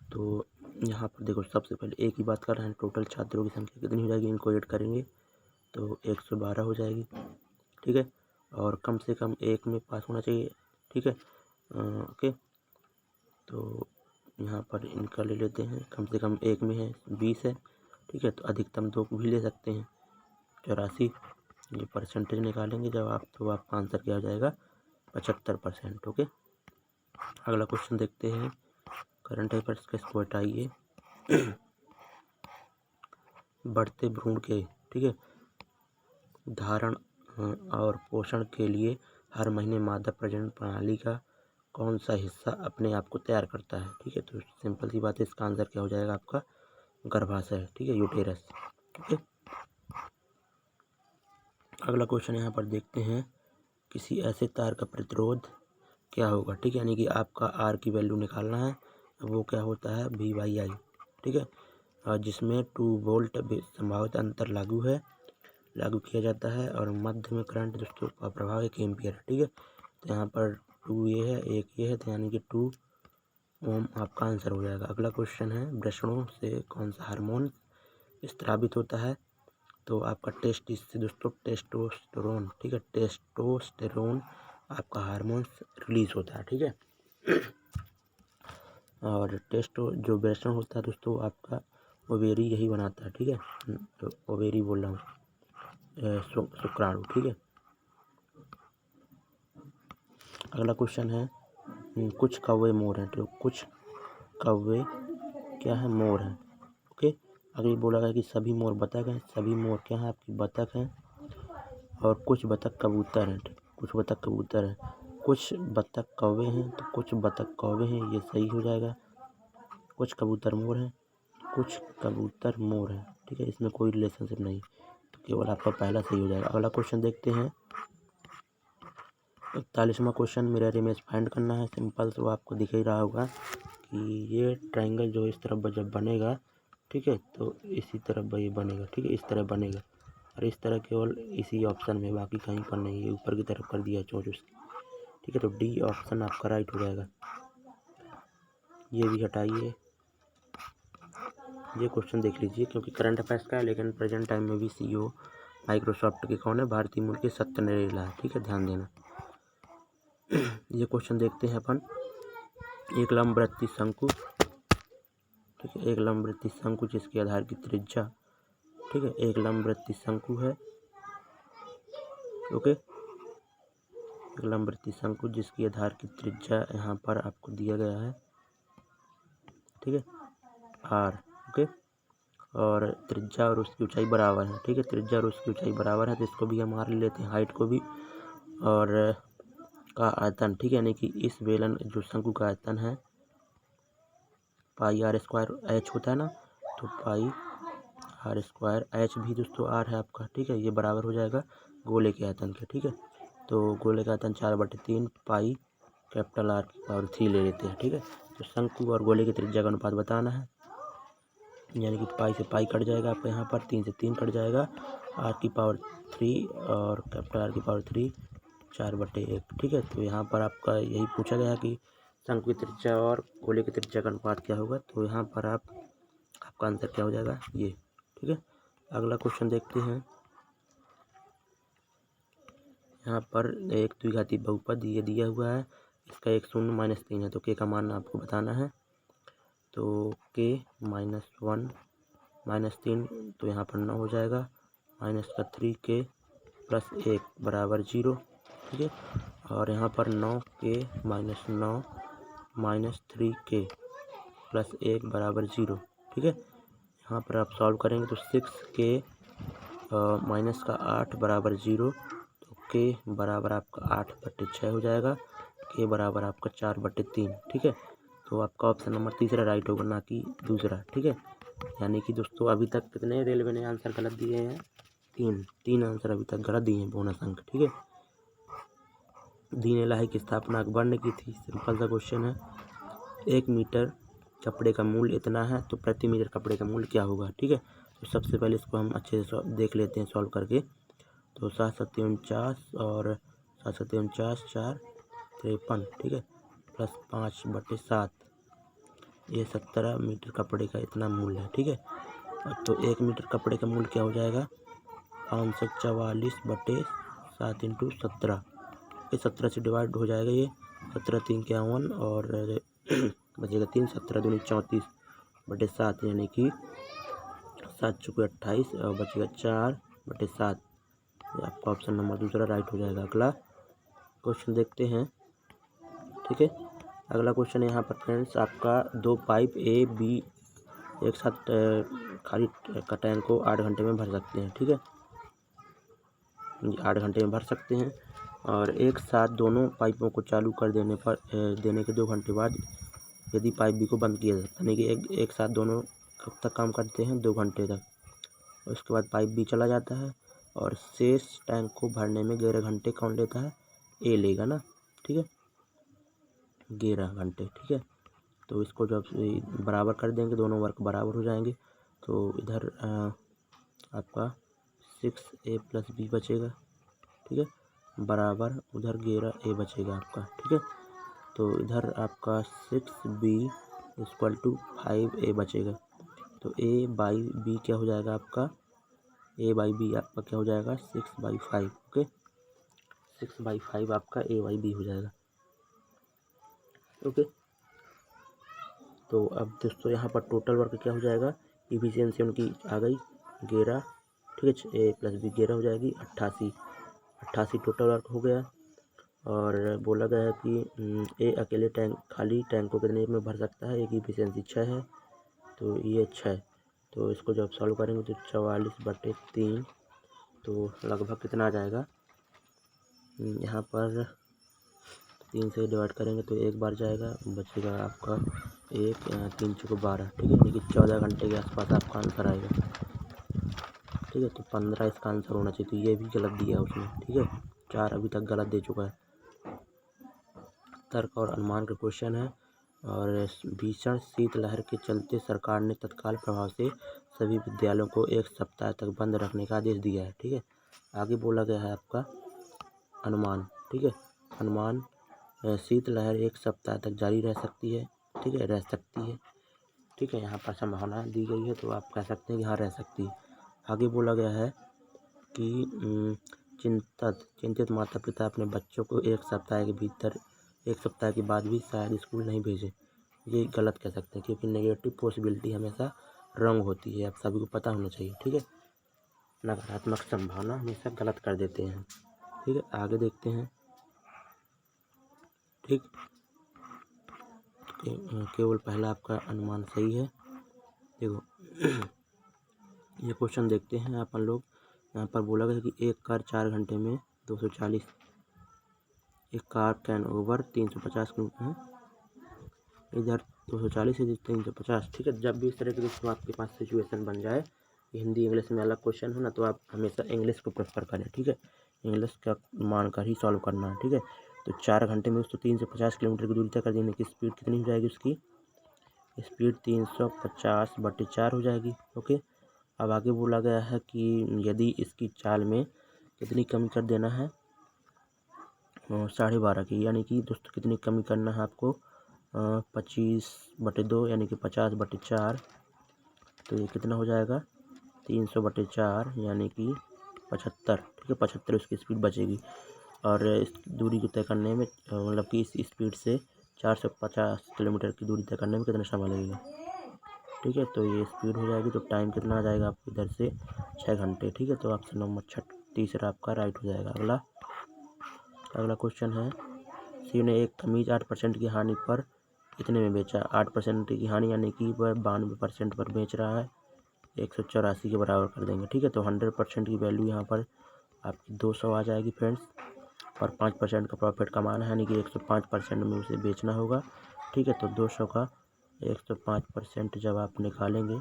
तो यहाँ पर देखो सबसे पहले एक ही बात कर रहे हैं, टोटल छात्रों की संख्या कितनी हो जाएगी, इनको ऐड करेंगे तो 112 हो जाएगी। ठीक है, और कम से कम एक में पास होना चाहिए। ठीक है, ओके, तो यहाँ पर इनका ले लेते हैं, कम से कम एक में है 20 है। ठीक है, तो अधिकतम 2 भी ले सकते हैं 84। ये परसेंटेज निकालेंगे जब आप, तो आपका आंसर क्या हो जाएगा 75%। ओके, अगला क्वेश्चन देखते हैं, करंट अफेयर्स का, इसको हटाइए। बढ़ते भ्रूण के, ठीक है, धारण और पोषण के लिए हर महीने मादा प्रजनन प्रणाली का कौन सा हिस्सा अपने आप को तैयार करता है। ठीक है, तो सिंपल सी बात है, इसका आंसर क्या हो जाएगा आपका गर्भाशय। ठीक है, यूटेरस। ओके, अगला क्वेश्चन यहाँ पर देखते हैं, किसी ऐसे तार का प्रतिरोध क्या होगा। ठीक है, यानी कि आपका आर की वैल्यू निकालना है, वो क्या होता है V/I। ठीक है, और जिसमें 2 वोल्ट संभावित अंतर लागू किया जाता है और मध्य में करंट दोस्तों का प्रभाव 1 एम्पियर है। ठीक है, तो यहाँ पर 2 ये है, 1 ये है, तो यानी कि 2 ओम आपका आंसर हो जाएगा। अगला क्वेश्चन है, वृषणों से कौन सा हार्मोन स्रावित होता है। तो आपका टेस्टिस से दोस्तों टेस्टोस्टेरोन। ठीक है, टेस्टोस्टेरोन आपका हार्मोन रिलीज होता है। ठीक है, और जो वृषण होता है दोस्तों आपका ओवेरी यही बनाता है। ठीक है, तो ओवेरी बोल रहा हूँ, शुक्राणु। ठीक है, अगला क्वेश्चन है, कुछ कौवे मोर हैं। तो कुछ कौवे क्या है, मोर हैं। ओके, अगर ये बोला गया कि सभी मोर बतख हैं, सभी मोर क्या है आपकी बतख हैं, और कुछ बतख कबूतर हैं। कुछ बतख कबूतर हैं, कुछ बतख कौवे हैं, तो कुछ बतख कौवे हैं, ये सही हो जाएगा। कुछ कबूतर मोर हैं, कुछ कबूतर मोर हैं। ठीक है, इसमें कोई रिलेशनशिप नहीं, तो केवल आपका पहला सही हो जाएगा। अगला क्वेश्चन देखते हैं, 41वां क्वेश्चन, मिरर इमेज फाइंड करना है। सिंपल, तो आपको दिख ही रहा होगा कि ये ट्रायंगल जो इस तरफ जब बनेगा, ठीक है, तो इसी तरफ ये बनेगा। ठीक है, इस तरह बनेगा, और इस तरह केवल इसी ऑप्शन में, बाकी कहीं पर नहीं, ये ऊपर की तरफ कर दिया चोंच उसकी। ठीक है, तो डी ऑप्शन आपका राइट हो जाएगा। ये भी हटाइए, ये क्वेश्चन देख लीजिए, क्योंकि करंट अफेयर्स का है, लेकिन प्रेजेंट टाइम में भी CEO माइक्रोसॉफ्ट के कौन है, भारतीय मूल के सत्य नडेला है। ठीक है, ध्यान देना। ये क्वेश्चन देखते हैं अपन, एक लंबवृत्तीय शंकु। ठीक है, एक लंबवृत्तीय शंकु जिसके आधार की त्रिज्या, ठीक है, एक लंबवृत्तीय शंकु है। ओके, एक लंबवृत्तीय शंकु जिसकी आधार की त्रिज्या यहाँ पर आपको दिया गया है। ठीक है, R। ओके, और त्रिज्या और उसकी ऊंचाई बराबर है। ठीक है, त्रिज्या और उसकी ऊंचाई बराबर है, तो इसको भी हम R ले लेते हैं, हाइट को भी, और का आयतन। ठीक है, यानी कि इस बेलन जो शंकु का आयतन है πr² h होता है ना, तो πr², h भी दोस्तों R है आपका। ठीक है, ये बराबर हो जाएगा गोले के आयतन के। ठीक है, तो गोले का आयतन 4/3 πR3 ले लेते हैं। ठीक है, तो शंकु और गोले की त्रिज्या का अनुपात बताना है, यानी कि पाई से पाई कट जाएगा आपका, यहाँ पर 3 से 3 कट जाएगा, R3 और R3 4/1। ठीक है, तो यहाँ पर आपका यही पूछा गया कि शंकु की त्रिज्या और गोले की त्रिज्या का अनुपात क्या होगा, तो यहाँ पर आपका आंसर क्या हो जाएगा ये। ठीक है, अगला क्वेश्चन देखते हैं, यहाँ पर एक द्विघाती बहुपद ये दिया हुआ है, इसका एक 0 - 3 है, तो k का मान आपको बताना है। तो k - 1 - 3, तो यहाँ पर 9 हो जाएगा, -3k + 1 बराबर 0। ठीक है, और यहाँ पर 9k - 9 - 3k + 1 बराबर 0। ठीक है, यहाँ पर आप सॉल्व करेंगे तो 6k - 8 बराबर 0, तो के बराबर आपका 8/6 हो जाएगा, के बराबर आपका 4/3। ठीक है, तो आपका ऑप्शन नंबर तीसरा राइट होगा, ना कि दूसरा। ठीक है, यानी कि दोस्तों अभी तक कितने रेलवे ने आंसर गलत दिए हैं? तीन आंसर अभी तक गलत दिए हैं, बोनस अंक। ठीक है, दीन इलाही की स्थापना अकबर ने की थी। सिंपल सा क्वेश्चन है। 1 मीटर कपड़े का मूल्य इतना है, तो प्रति मीटर कपड़े का मूल्य क्या होगा? ठीक है, तो सबसे पहले इसको हम अच्छे से देख लेते हैं सॉल्व करके। तो 7×7 और 7×7 4 53। ठीक है, प्लस 5/7, ये 17 मीटर कपड़े का इतना मूल्य है। ठीक है, तो 1 मीटर कपड़े का मूल्य क्या हो जाएगा? 544/7 × 17। ये 17 से डिवाइड हो जाएगा, ये 17×3 51 और बचेगा 3, 17×2 34/7, यानी कि 7×4 28 और बचेगा 4/7। आपका ऑप्शन नंबर दूसरा राइट हो जाएगा। अगला क्वेश्चन देखते हैं। ठीक है, अगला क्वेश्चन यहाँ पर फ्रेंड्स आपका 2 पाइप ए बी एक साथ खाली का टैंक को 8 घंटे में भर सकते हैं। ठीक है, 8 घंटे में भर सकते हैं, और एक साथ दोनों पाइपों को चालू कर देने के 2 घंटे बाद यदि पाइप बी को बंद किया जाए, यानी कि एक साथ दोनों कब तक काम करते हैं? 2 घंटे तक। उसके बाद पाइप बी चला जाता है, और शेष टैंक को भरने में 11 घंटे कौन लेता है? ए लेगा ना। ठीक है, 11 घंटे। ठीक है, तो इसको जब बराबर कर देंगे, दोनों वर्क बराबर हो जाएंगे, तो इधर आपका 6A + B बचेगा। ठीक है, बराबर उधर 11A बचेगा आपका। ठीक है, तो इधर आपका 6B = 5A बचेगा। तो A/B क्या हो जाएगा आपका? A/B आपका क्या हो जाएगा? 6/5। ओके, 6/5 आपका A/B हो जाएगा। ओके, तो अब दोस्तों यहाँ पर टोटल वर्क क्या हो जाएगा? इफिशियंसी उनकी आ गई 11। ठीक है, A + B 11 हो जाएगी, 88 टोटल वर्क हो गया। और बोला गया है कि ए अकेले खाली टैंक को कितने में भर सकता है? एक इफिशियंसी 6 है, तो ये 6। तो इसको जब सॉल्व करेंगे तो 44/3, तो लगभग कितना आ जाएगा? यहाँ पर 3 से डिवाइड करेंगे तो एक बार जाएगा, बचेगा आपका 1, 3 × 12। ठीक है, यानी कि 14 घंटे के आसपास आपका आंसर आएगा। ठीक है, तो 15 इसका आंसर होना चाहिए, तो ये भी गलत दिया है उसने। ठीक है, 4 अभी तक गलत दे चुका है। तर्क और अनुमान का क्वेश्चन है। और भीषण शीतलहर के चलते सरकार ने तत्काल प्रभाव से सभी विद्यालयों को 1 सप्ताह तक बंद रखने का आदेश दिया है। ठीक है, आगे बोला गया है आपका अनुमान। ठीक है, अनुमान शीतलहर 1 सप्ताह तक जारी रह सकती है। ठीक है, रह सकती है। ठीक है, यहाँ पर संभावना दी गई है, तो आप कह सकते हैं कि हाँ रह सकती है। आगे बोला गया है कि चिंतित माता पिता अपने बच्चों को 1 सप्ताह के बाद भी शायद स्कूल नहीं भेजें। ये गलत कह सकते हैं, क्योंकि नेगेटिव पॉसिबिलिटी हमेशा रॉन्ग होती है, आप सभी को पता होना चाहिए। ठीक है, नकारात्मक संभावना हमेशा गलत कर देते हैं। ठीक है, आगे देखते हैं। ठीक, केवल पहला आपका अनुमान सही है। देखो ये क्वेश्चन देखते हैं अपन लोग। यहाँ पर बोला गया कि एक कार 4 घंटे में 240, एक कार कैन ओवर 350 किलोमीटर, इधर 240 है, 350। ठीक है, जब भी इस तरह की दोस्तों आपके पास सिचुएशन बन जाए, हिंदी इंग्लिश में अलग क्वेश्चन हो ना, तो आप हमेशा इंग्लिश को प्रेफर करें। ठीक है, इंग्लिश का मानकर ही सॉल्व करना है। ठीक है, तो 4 घंटे में उसको 350 किलोमीटर की दूरी तय कर देने की स्पीड कितनी हो जाएगी? उसकी स्पीड 350/4 हो जाएगी। ओके, अब आगे बोला गया है कि यदि इसकी चाल में कितनी कमी कर देना है? 12.5 की, यानी कि दोस्तों कितनी कमी करना है आपको? 25/2, यानी कि 50/4। तो ये कितना हो जाएगा? 300/4, यानी कि 75। ठीक है, 75 उसकी स्पीड बचेगी। और इस दूरी को तय करने में मतलब कि इस स्पीड से 450 किलोमीटर की दूरी तय करने में कितना समय लगेगा? ठीक है, तो ये स्पीड हो जाएगी, तो टाइम कितना आ जाएगा आपको इधर से? 6 घंटे। ठीक है, तो ऑप्शन नंबर तीसरा आपका राइट हो जाएगा। अगला क्वेश्चन है। सी ने एक कमीज 8% की हानि पर कितने में बेचा? 8% की हानि, यानी कि वह 92% पर बेच रहा है, 184 के बराबर कर देंगे। ठीक है, तो 100% की वैल्यू यहाँ पर आपकी 200 आ जाएगी फ्रेंड्स। और 5% का प्रॉफिट कमाना है, यानी कि 105% में उसे बेचना होगा। ठीक है, तो 200 का 105% जब आप निकालेंगे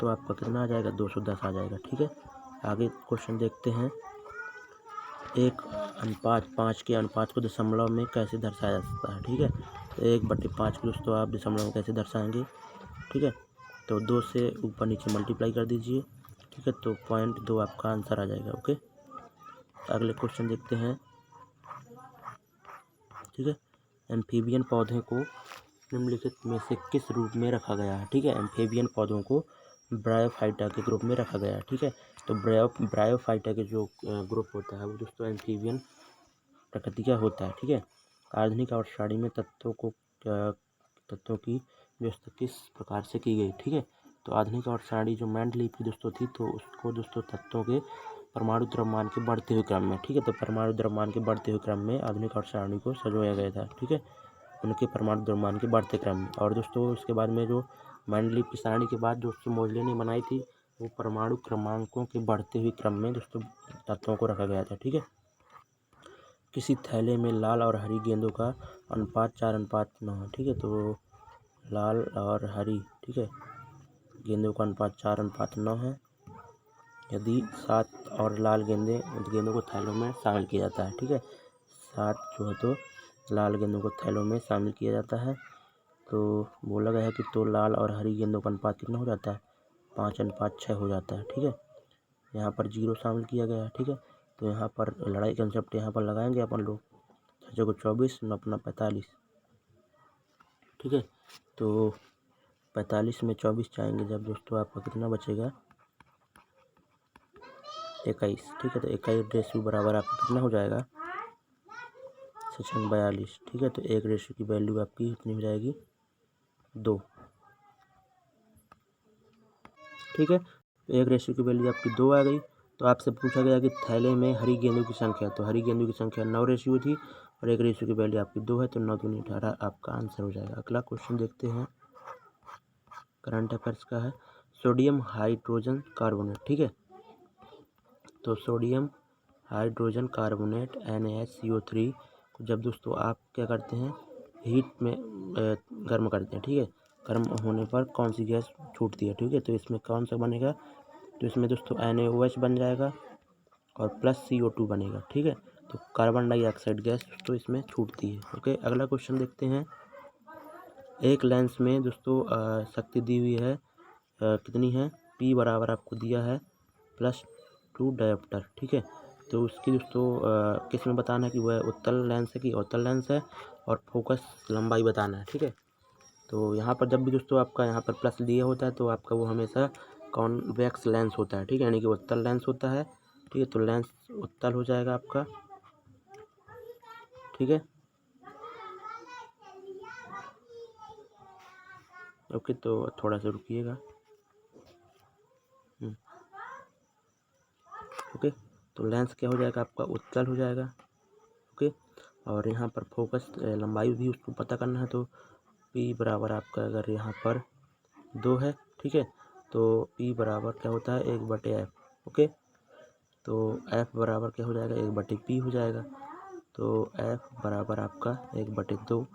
तो आपका कितना आ जाएगा, 210 आ जाएगा। ठीक है, आगे क्वेश्चन देखते हैं। 1:5 के अनुपात को दशमलव में कैसे दर्शाया जा सकता है। ठीक है, तो 1/5 को दोस्तों आप दशमलव में कैसे दर्शाएंगे। ठीक है, तो 2 से ऊपर नीचे मल्टीप्लाई कर दीजिए। ठीक है, तो 0.2 आपका आंसर आ जाएगा। ओके, अगले क्वेश्चन देखते हैं। ठीक है, एम्फीबियन पौधे को निम्नलिखित में से किस रूप में रखा गया है। ठीक है, एम्फीबियन पौधों को ब्रायोफाइटा के ग्रुप में रखा गया है। ठीक है, तो ब्रायोफाइटा के जो ग्रुप होता है वो दोस्तों एम्फीबियन प्रकृति का होता है। ठीक है, आधुनिक आवर्तसारणी में तत्वों की व्यवस्था किस प्रकार से की गई। ठीक है, तो आधुनिक आवर्तसारणी जो मेंडलीव की दोस्तों थी, तो उसको दोस्तों तत्वों के परमाणु द्रव्यमान के बढ़ते हुए क्रम में, ठीक है, तो परमाणु द्रव्यमान के बढ़ते हुए क्रम में आधुनिक आवर्तसारणी को सजाया गया था। ठीक है, उनके परमाणु द्रव्यमान के बढ़ते क्रम में। और दोस्तों उसके बाद में जो मेंडलीव की सारणी के बाद दोस्तों मोजले ने बनाई थी, वो परमाणु क्रमांकों के बढ़ते हुए क्रम में दोस्तों तत्वों को रखा गया था। ठीक है, किसी थैले में लाल और हरी गेंदों का अनुपात 4:9 है। ठीक है, तो लाल और हरी, ठीक है, गेंदों का अनुपात 4:9 है। यदि 7 और लाल गेंदों को थैलों में शामिल किया जाता है। ठीक है, 7 जो है तो लाल गेंदों को थैलों में शामिल किया जाता है, तो बोला गया है कि तो लाल और हरी गेंदों का अनुपात कितना हो जाता है, 5:6 हो जाता है। ठीक है, यहाँ पर 0 शामिल किया गया है। ठीक है, तो यहाँ पर लड़ाई कंसेप्ट यहाँ पर लगाएंगे अपन लोग। 6 को 24, 9 अपना 45। ठीक है, तो 45 में 24 जाएंगे जब दोस्तों आपका कितना बचेगा, 21। ठीक है, तो 21 बराबर आपका कितना हो जाएगा, 42। ठीक है, तो 1 की वैल्यू आपकी कितनी हो जाएगी, 2। ठीक है, 1 की वैल्यू आपकी 2 आ गई। तो आपसे पूछा गया कि थैले में हरी गेंदों की संख्या, तो हरी गेंदों की संख्या 9 थी और 1 की वैल्यू आपकी 2 है, तो 9 दूनी 18 आपका आंसर हो जाएगा। अगला क्वेश्चन देखते हैं, करंट अफेयर्स का है। Sodium hydrogen carbonate. ठीक है, तो सोडियम हाइड्रोजन कार्बोनेट NaCO3 को जब दोस्तों आप क्या करते हैं, हीट में गर्म करते हैं। ठीक है, गर्म होने पर कौन सी गैस छूटती है। ठीक है, तो इसमें कौन सा बनेगा, तो इसमें दोस्तों NaOH बन जाएगा और प्लस CO2 बनेगा। ठीक है, तो कार्बन डाइऑक्साइड गैस दोस्तों इसमें छूटती है। ओके, अगला क्वेश्चन देखते हैं। एक लेंस में दोस्तों शक्ति दी हुई है, कितनी है, P बराबर आपको दिया है +2 डायोप्टर। ठीक है, तो उसकी दोस्तों किस में बताना है कि वह उत्तल लेंस है कि अवतल लेंस है, और फोकस लंबाई बताना है। ठीक है, तो यहाँ पर जब भी दोस्तों आपका यहाँ पर प्लस दिया होता है तो आपका वो हमेशा कॉन्वेक्स लेंस होता है। ठीक है, यानी कि उत्तल लेंस होता है। ठीक है, तो लेंस उत्तल हो जाएगा आपका। ठीक है, ओके, तो थोड़ा सा रुकिएगा। ओके, तो लेंस क्या हो जाएगा आपका, उत्तल हो जाएगा। ओके, और यहाँ पर फोकस लंबाई भी उसको पता करना है, तो P बराबर आपका अगर यहाँ पर 2 है। ठीक है, तो P बराबर क्या होता है, 1/f। ओके, तो F बराबर क्या हो जाएगा, 1/P हो जाएगा। तो F बराबर आपका 1/2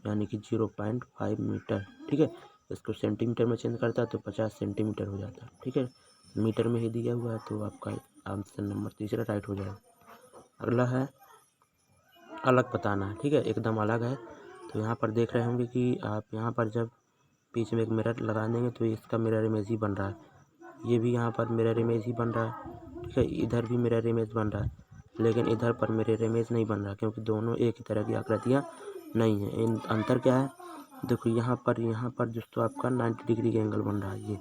यानी कि 0.5 मीटर। ठीक है, इसको सेंटीमीटर में चेंज करता है तो 50 सेंटीमीटर हो जाता है। ठीक है, मीटर में ही दिया हुआ है, तो आपका आंसर नंबर तीसरा राइट हो जाएगा। अगला है अलग बताना है। ठीक है, एकदम अलग है। तो यहाँ पर देख रहे होंगे कि आप यहाँ पर जब बीच में एक मिरर लगा देंगे तो इसका मिरर इमेज ही बन रहा है, ये भी यहाँ पर मिरर इमेज ही बन रहा है। ठीक है, इधर भी मिरर इमेज बन रहा है, लेकिन इधर पर मिरर इमेज नहीं बन रहा, क्योंकि दोनों एक ही तरह की आकृतियाँ नहीं हैं। इन अंतर क्या है, देखो यहाँ पर दोस्तों आपका 90 डिग्री का एंगल बन रहा है ये,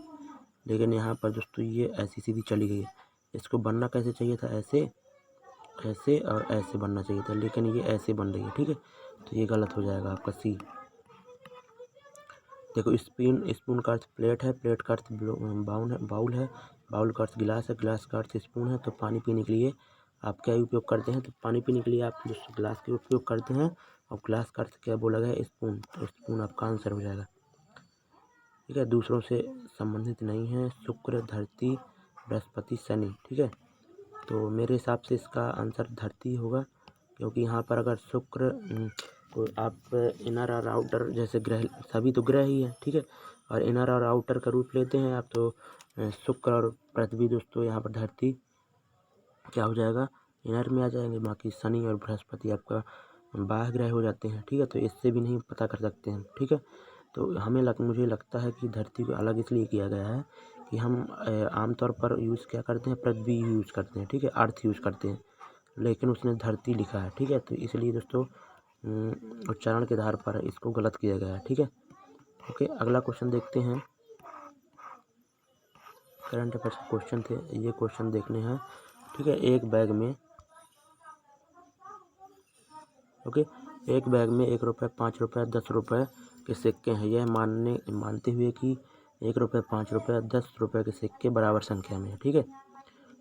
लेकिन यहाँ पर दोस्तों ये ऐसी सीधी चली गई है। इसको बनना कैसे चाहिए था, ऐसे, ऐसे और ऐसे बनना चाहिए था, लेकिन ये ऐसे बन रही है। ठीक है, तो ये गलत हो जाएगा आपका C। देखो स्पून का अर्थ प्लेट है, प्लेट का अर्थ बाउल है, बाउल का अर्थ गिलास है, गिलास का अर्थ स्पून है। तो पानी पीने के लिए आप क्या उपयोग करते हैं, तो पानी पीने के लिए आप जो गिलास के उपयोग करते हैं, और गिलास का अर्थ क्या बोला गया, स्पून, तो स्पून आपका आंसर हो जाएगा। ठीक है, दूसरों से संबंधित नहीं है, शुक्र, धरती, बृहस्पति, शनि। ठीक है, तो मेरे हिसाब से इसका आंसर धरती होगा, क्योंकि यहाँ पर अगर शुक्र को आप इनर और आउटर जैसे ग्रह सभी तो ग्रह ही हैं, ठीक है, और इनर और आउटर का रूप लेते हैं आप, तो शुक्र और पृथ्वी दोस्तों यहाँ पर धरती क्या हो जाएगा, इनर में आ जाएंगे। बाकी शनि और बृहस्पति आपका बाह्य ग्रह हो जाते हैं, ठीक है। तो इससे भी नहीं पता कर सकते हैं, ठीक है। तो मुझे लगता है कि धरती को अलग इसलिए किया गया है कि हम आमतौर पर यूज़ क्या करते हैं, पृथ्वी यूज़ करते हैं, ठीक है, अर्थ यूज़ करते हैं, लेकिन उसने धरती लिखा है, ठीक है। तो इसलिए दोस्तों उच्चारण के आधार पर इसको गलत किया गया है, ठीक है। ओके, अगला क्वेश्चन देखते हैं। करंट अफेयर्स क्वेश्चन थे, ये क्वेश्चन देखने हैं, ठीक है। एक बैग में एक बैग में 1 रुपये, 5 रुपये, 10 रुपये के सिक्के हैं। यह मानते हुए कि 1 रुपये, 5 रुपये, 10 रुपये के सिक्के बराबर संख्या में है, ठीक है।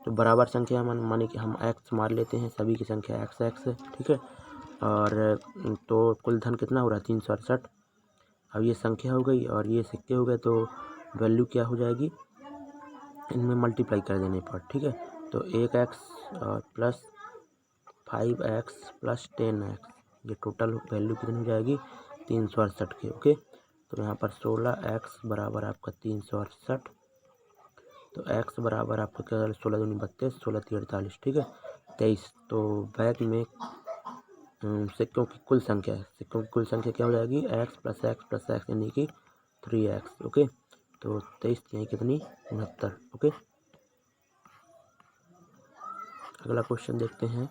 तो बराबर संख्या माने कि हम x मान लेते हैं, सभी की संख्या x है, ठीक है। और तो कुल धन कितना हो रहा है, 368। अब ये संख्या हो गई और ये सिक्के हो गए, तो वैल्यू क्या हो जाएगी, इनमें मल्टीप्लाई कर देने पर, ठीक है। तो 1x और प्लस 5x प्लस 10x, ये टोटल वैल्यू कितनी हो जाएगी, 368 की। ओके, तो यहाँ पर 16x बराबर आपका 368, तो x बराबर आपका क्या, 16 दूनी 32, 16 तीन 48, ठीक है, 23। तो बैग में सिक्कों की कुल संख्या है, सिक्कों की कुल संख्या क्या हो जाएगी, x प्लस x यानी कि 3x। ओके, तो 23 यहीं कितनी, 69। ओके, अगला क्वेश्चन देखते हैं।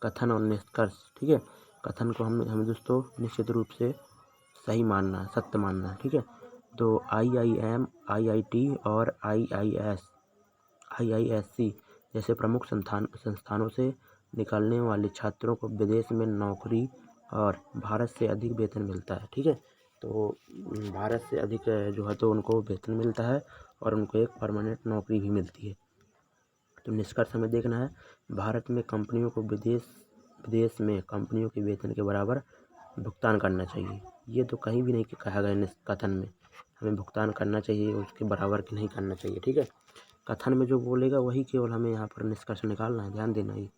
कथन और निष्कर्ष, ठीक है। कथन को हमें दोस्तों निश्चित रूप से सही मानना है, सत्य मानना है, ठीक है। तो IIM, IIT और IISc जैसे प्रमुख संस्थानों से निकलने वाले छात्रों को विदेश में नौकरी और भारत से अधिक वेतन मिलता है, ठीक है। तो भारत से अधिक जो है तो उनको वेतन मिलता है और उनको एक परमानेंट नौकरी भी मिलती है। तो निष्कर्ष हमें देखना है, भारत में कंपनियों को विदेश में कंपनियों के वेतन के बराबर भुगतान करना चाहिए। ये तो कहीं भी नहीं कहा गया कथन में, हमें भुगतान करना चाहिए, उसके बराबर की नहीं करना चाहिए, ठीक है। कथन में जो बोलेगा वही केवल हमें यहाँ पर निष्कर्ष निकालना है, ध्यान देना ही।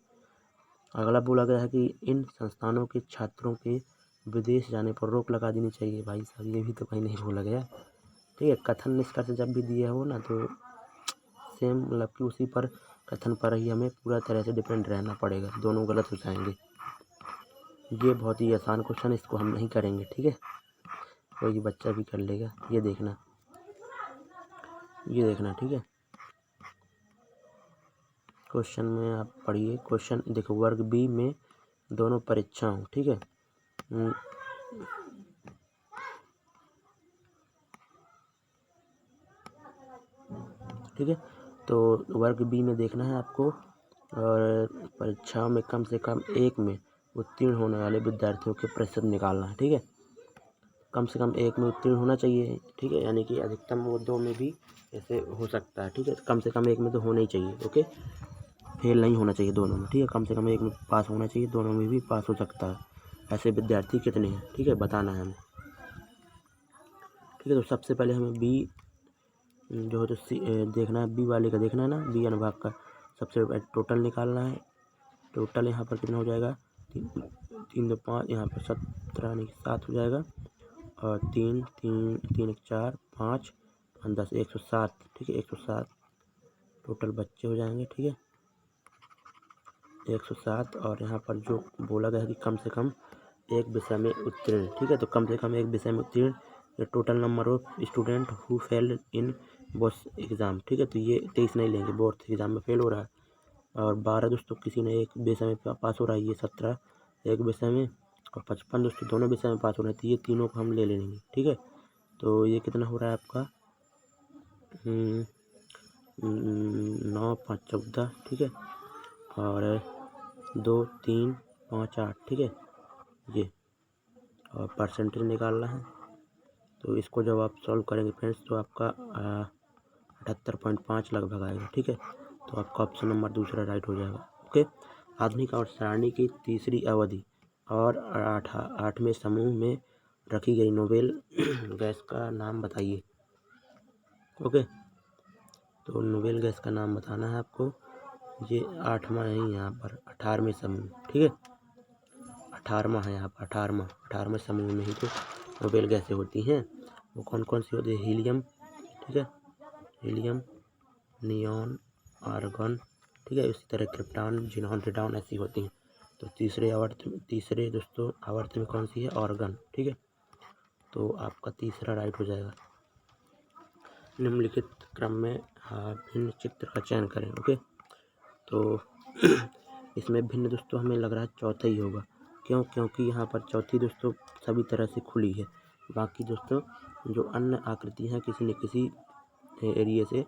अगला बोला गया है कि इन संस्थानों के छात्रों के विदेश जाने पर रोक लगा देनी चाहिए। भाई साहब, ये भी तो कहीं नहीं बोला गया, ठीक है। कथन निष्कर्ष जब भी दिया हो ना, तो सेम मतलब कि उसी पर कथन पर ही हमें पूरा तरह से डिपेंड रहना पड़ेगा, दोनों गलत हो जाएंगे। ये बहुत ही आसान क्वेश्चन, इसको हम नहीं करेंगे, ठीक है, कोई बच्चा भी कर लेगा। ये देखना, ठीक है। क्वेश्चन में आप पढ़िए, क्वेश्चन देखो, वर्ग बी में दोनों परीक्षाओं, ठीक है, ठीक है। तो वर्ग बी में देखना है आपको, और परीक्षाओं में कम से कम एक में उत्तीर्ण होने वाले विद्यार्थियों के प्रतिशत निकालना है, ठीक है। कम से कम एक में उत्तीर्ण होना चाहिए, ठीक है, यानी कि अधिकतम वो 2 में भी ऐसे हो सकता है, ठीक है। कम से कम एक में तो होना ही चाहिए, ओके, फेल नहीं होना चाहिए दोनों में, ठीक है। कम से कम एक में पास होना चाहिए, दोनों में भी पास हो सकता है। ऐसे विद्यार्थी कितने हैं, ठीक है, बताना है हमें, ठीक है। तो सबसे पहले हमें बी जो है तो देखना है, बी वाले का देखना है ना, बी अनुभाग का सबसे टोटल निकालना है। टोटल यहाँ पर कितना हो जाएगा, 3 2 5, यहाँ पर 17 नहीं 7 हो जाएगा, और 3 3 1 4 5 5 10 107, ठीक है, 107 टोटल बच्चे हो जाएंगे, ठीक है, 107। और यहाँ पर जो बोला गया है कि कम से कम एक विषय में उत्तीर्ण, ठीक है, तो कम से कम एक विषय में उत्तीर्ण, ये total number of student who fail in board exam, ठीक है। तो ये 23 नहीं लेंगे, बोर्ड एग्ज़ाम में फेल हो रहा है, और 12 दोस्तों किसी ने एक विषय में पास हो रहा है, ये 17 एक विषय में, और 55 दोस्तों दोनों विषय में पास हो रहे हैं, तो ये तीनों को हम ले लेंगे, ठीक है। तो ये कितना हो रहा है आपका, 9 5 14, ठीक है, और 2 3 5 8, ठीक है, ये, और परसेंटेज निकालना है। तो इसको जब आप सॉल्व करेंगे फ्रेंड्स, तो आपका 78.5 लगभग आएगा, ठीक है। तो आपका ऑप्शन नंबर दूसरा राइट हो जाएगा, ओके। आधुनिक और सारणी की तीसरी अवधि और 8वें समूह में रखी गई नोबेल गैस का नाम बताइए, ओके। तो नोबेल गैस का नाम बताना है आपको, ये 8वां है यहाँ पर 18वें समूह, ठीक है। 18वां है यहाँ पर 18वें समूह में ही तो नोबेल गैसें होती हैं। वो कौन कौन सी होती है? हीलियम, ठीक है, हीलियम, नियॉन, आर्गन, ठीक है। इसी तरह क्रिप्टॉन, जिनॉन, रेडॉन ऐसी होती हैं। तो तीसरे दोस्तों आवर्त में कौन सी है? ऑर्गन, ठीक है। तो आपका तीसरा राइट हो जाएगा। निम्नलिखित क्रम में भिन्न चित्र का चयन करें, ओके। तो इसमें भिन्न दोस्तों हमें लग रहा है चौथा ही होगा। क्यों? क्योंकि यहाँ पर चौथी दोस्तों सभी तरह से खुली है। बाकी दोस्तों जो अन्य आकृति हैं किसी न किसी एरिया से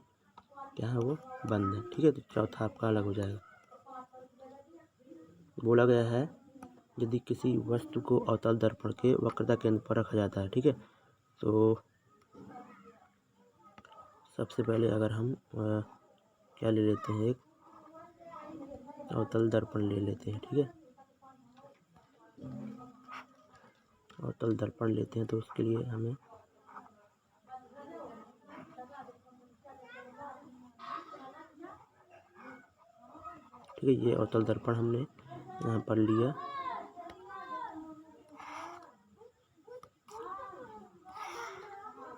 क्या है वो बंद है, ठीक है। तो चौथा आपका अलग हो जाएगा। बोला गया है यदि किसी वस्तु को अवतल दर्पण के वक्रता केंद्र पर रखा जाता है, ठीक है। तो सबसे पहले अगर हम क्या ले लेते हैं, एक अवतल दर्पण ले लेते हैं, ठीक है। अवतल दर्पण लेते हैं तो उसके लिए हमें ठीक है, ये अवतल दर्पण हमने यहाँ पर लिया,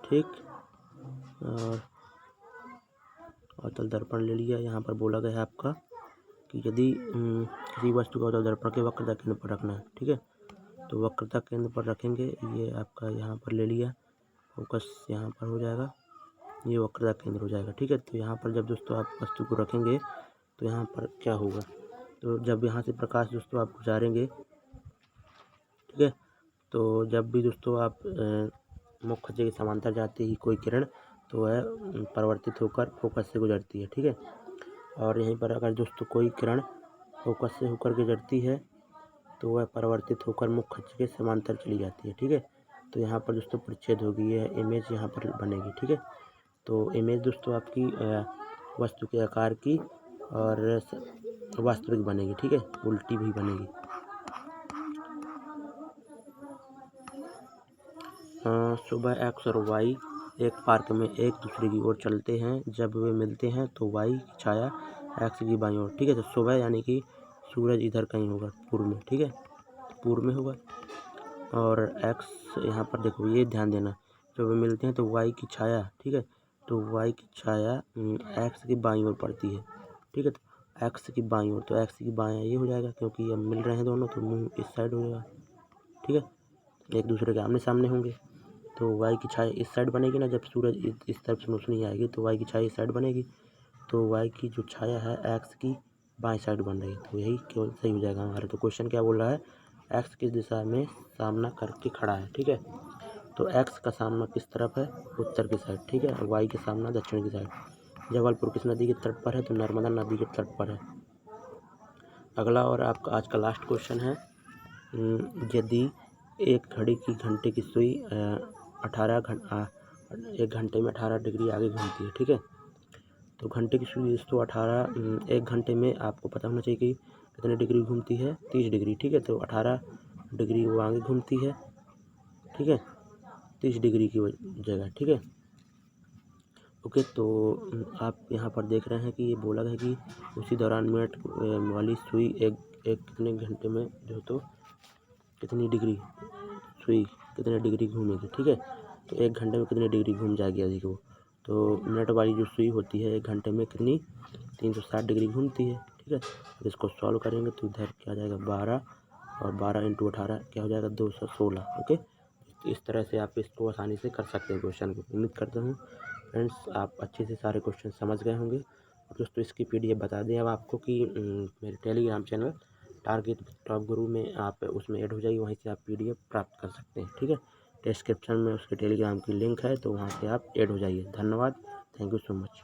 ठीक। और अवतल दर्पण ले लिया। यहाँ पर बोला गया है आपका कि यदि किसी वस्तु को अवतल दर्पण के वक्रता केंद्र पर रखना है, ठीक है। तो वक्रता केंद्र पर रखेंगे, ये आपका यहाँ पर ले लिया, फोकस यहाँ पर हो जाएगा, ये वक्रता केंद्र हो जाएगा, ठीक है। तो यहाँ पर जब दोस्तों आप वस्तु को रखेंगे तो यहाँ पर क्या होगा? तो जब यहाँ से प्रकाश दोस्तों आप गुजारेंगे, ठीक है, तो जब भी दोस्तों आप मुख्य के समांतर जाती ही कोई किरण तो वह परिवर्तित होकर फोकस से गुजरती है, ठीक है। और यहीं पर अगर दोस्तों कोई किरण फोकस से होकर गुजरती है तो वह परिवर्तित होकर मुख्य के समांतर चली जाती है, ठीक है। तो यहाँ पर दोस्तों परिच्छेद होगी, यह इमेज यहाँ पर बनेगी, ठीक है। तो इमेज दोस्तों आपकी वस्तु के आकार की और वास्तविक बनेगी, ठीक है, उल्टी भी बनेगी। सुबह एक्स और वाई एक पार्क में एक दूसरे की ओर चलते हैं। जब वे मिलते हैं तो वाई की छाया एक्स की बाईं ओर, ठीक है। तो सुबह यानी कि सूरज इधर कहीं होगा, पूर्व में, ठीक है, पूर्व में होगा। और एक्स यहाँ पर देखो, ये ध्यान देना, जब वे मिलते हैं तो वाई की छाया, ठीक है, तो वाई की छाया एक्स की बाईं ओर पड़ती है, ठीक है। तो एक्स की बाईं ओर, तो एक्स की बायां ये हो जाएगा क्योंकि अब मिल रहे हैं दोनों, तो मुंह इस साइड हो जाएगा, ठीक है, एक दूसरे के आमने सामने होंगे। तो वाई की छाया इस साइड बनेगी ना, जब सूरज इस तरफ से रोशनी आएगी तो वाई की छाया इस साइड बनेगी। तो वाई की जो छाया है एक्स की बाएं साइड बन रही है, तो यही केवल सही हो जाएगा हमारा। तो क्वेश्चन क्या बोल रहा है? एक्स किस दिशा में सामना करके खड़ा है, ठीक है। तो एक्स का सामना किस तरफ है? उत्तर की साइड, ठीक है। और वाई का सामना दक्षिण की साइड। जबलपुर किस नदी के तट पर है? तो नर्मदा नदी के तट पर है। अगला और आपका आज का लास्ट क्वेश्चन है, यदि एक घड़ी की घंटे की सुई 1 घंटे में 18 डिग्री आगे घूमती है, ठीक है। तो घंटे की सुई दोस्तों 1 घंटे में आपको पता होना चाहिए कि कितने डिग्री घूमती है? 30 डिग्री, ठीक है। तो 18 डिग्री वो आगे घूमती है, ठीक है, 30 डिग्री की जगह, ठीक है, ओके। तो आप यहाँ पर देख रहे हैं कि ये बोला है कि उसी दौरान मिनट वाली सुई एक कितने घंटे में जो तो कितनी डिग्री सुई कितने डिग्री घूमेगी, ठीक है। तो 1 घंटे में कितनी डिग्री घूम जाएगी अधिक वो? तो मिनट वाली जो सुई होती है 1 घंटे में कितनी 360 डिग्री घूमती है, ठीक है। तो इसको सॉल्व करेंगे तो इधर क्या आ जाएगा 12 और 12 × 18 क्या हो जाएगा 216, ओके। इस तरह से आप इसको आसानी से कर सकते हैं क्वेश्चन को। उम्मीद करता हूँ फ्रेंड्स आप अच्छे से सारे क्वेश्चन समझ गए होंगे। और दोस्तों इसकी PDF बता दें अब आपको कि मेरे टेलीग्राम चैनल टारगेट टॉप गुरु में आप उसमें ऐड हो जाइए, वहीं से आप PDF प्राप्त कर सकते हैं, ठीक है। डिस्क्रिप्शन में उसके टेलीग्राम की लिंक है, तो वहाँ से आप ऐड हो जाइए। धन्यवाद, थैंक यू सो मच।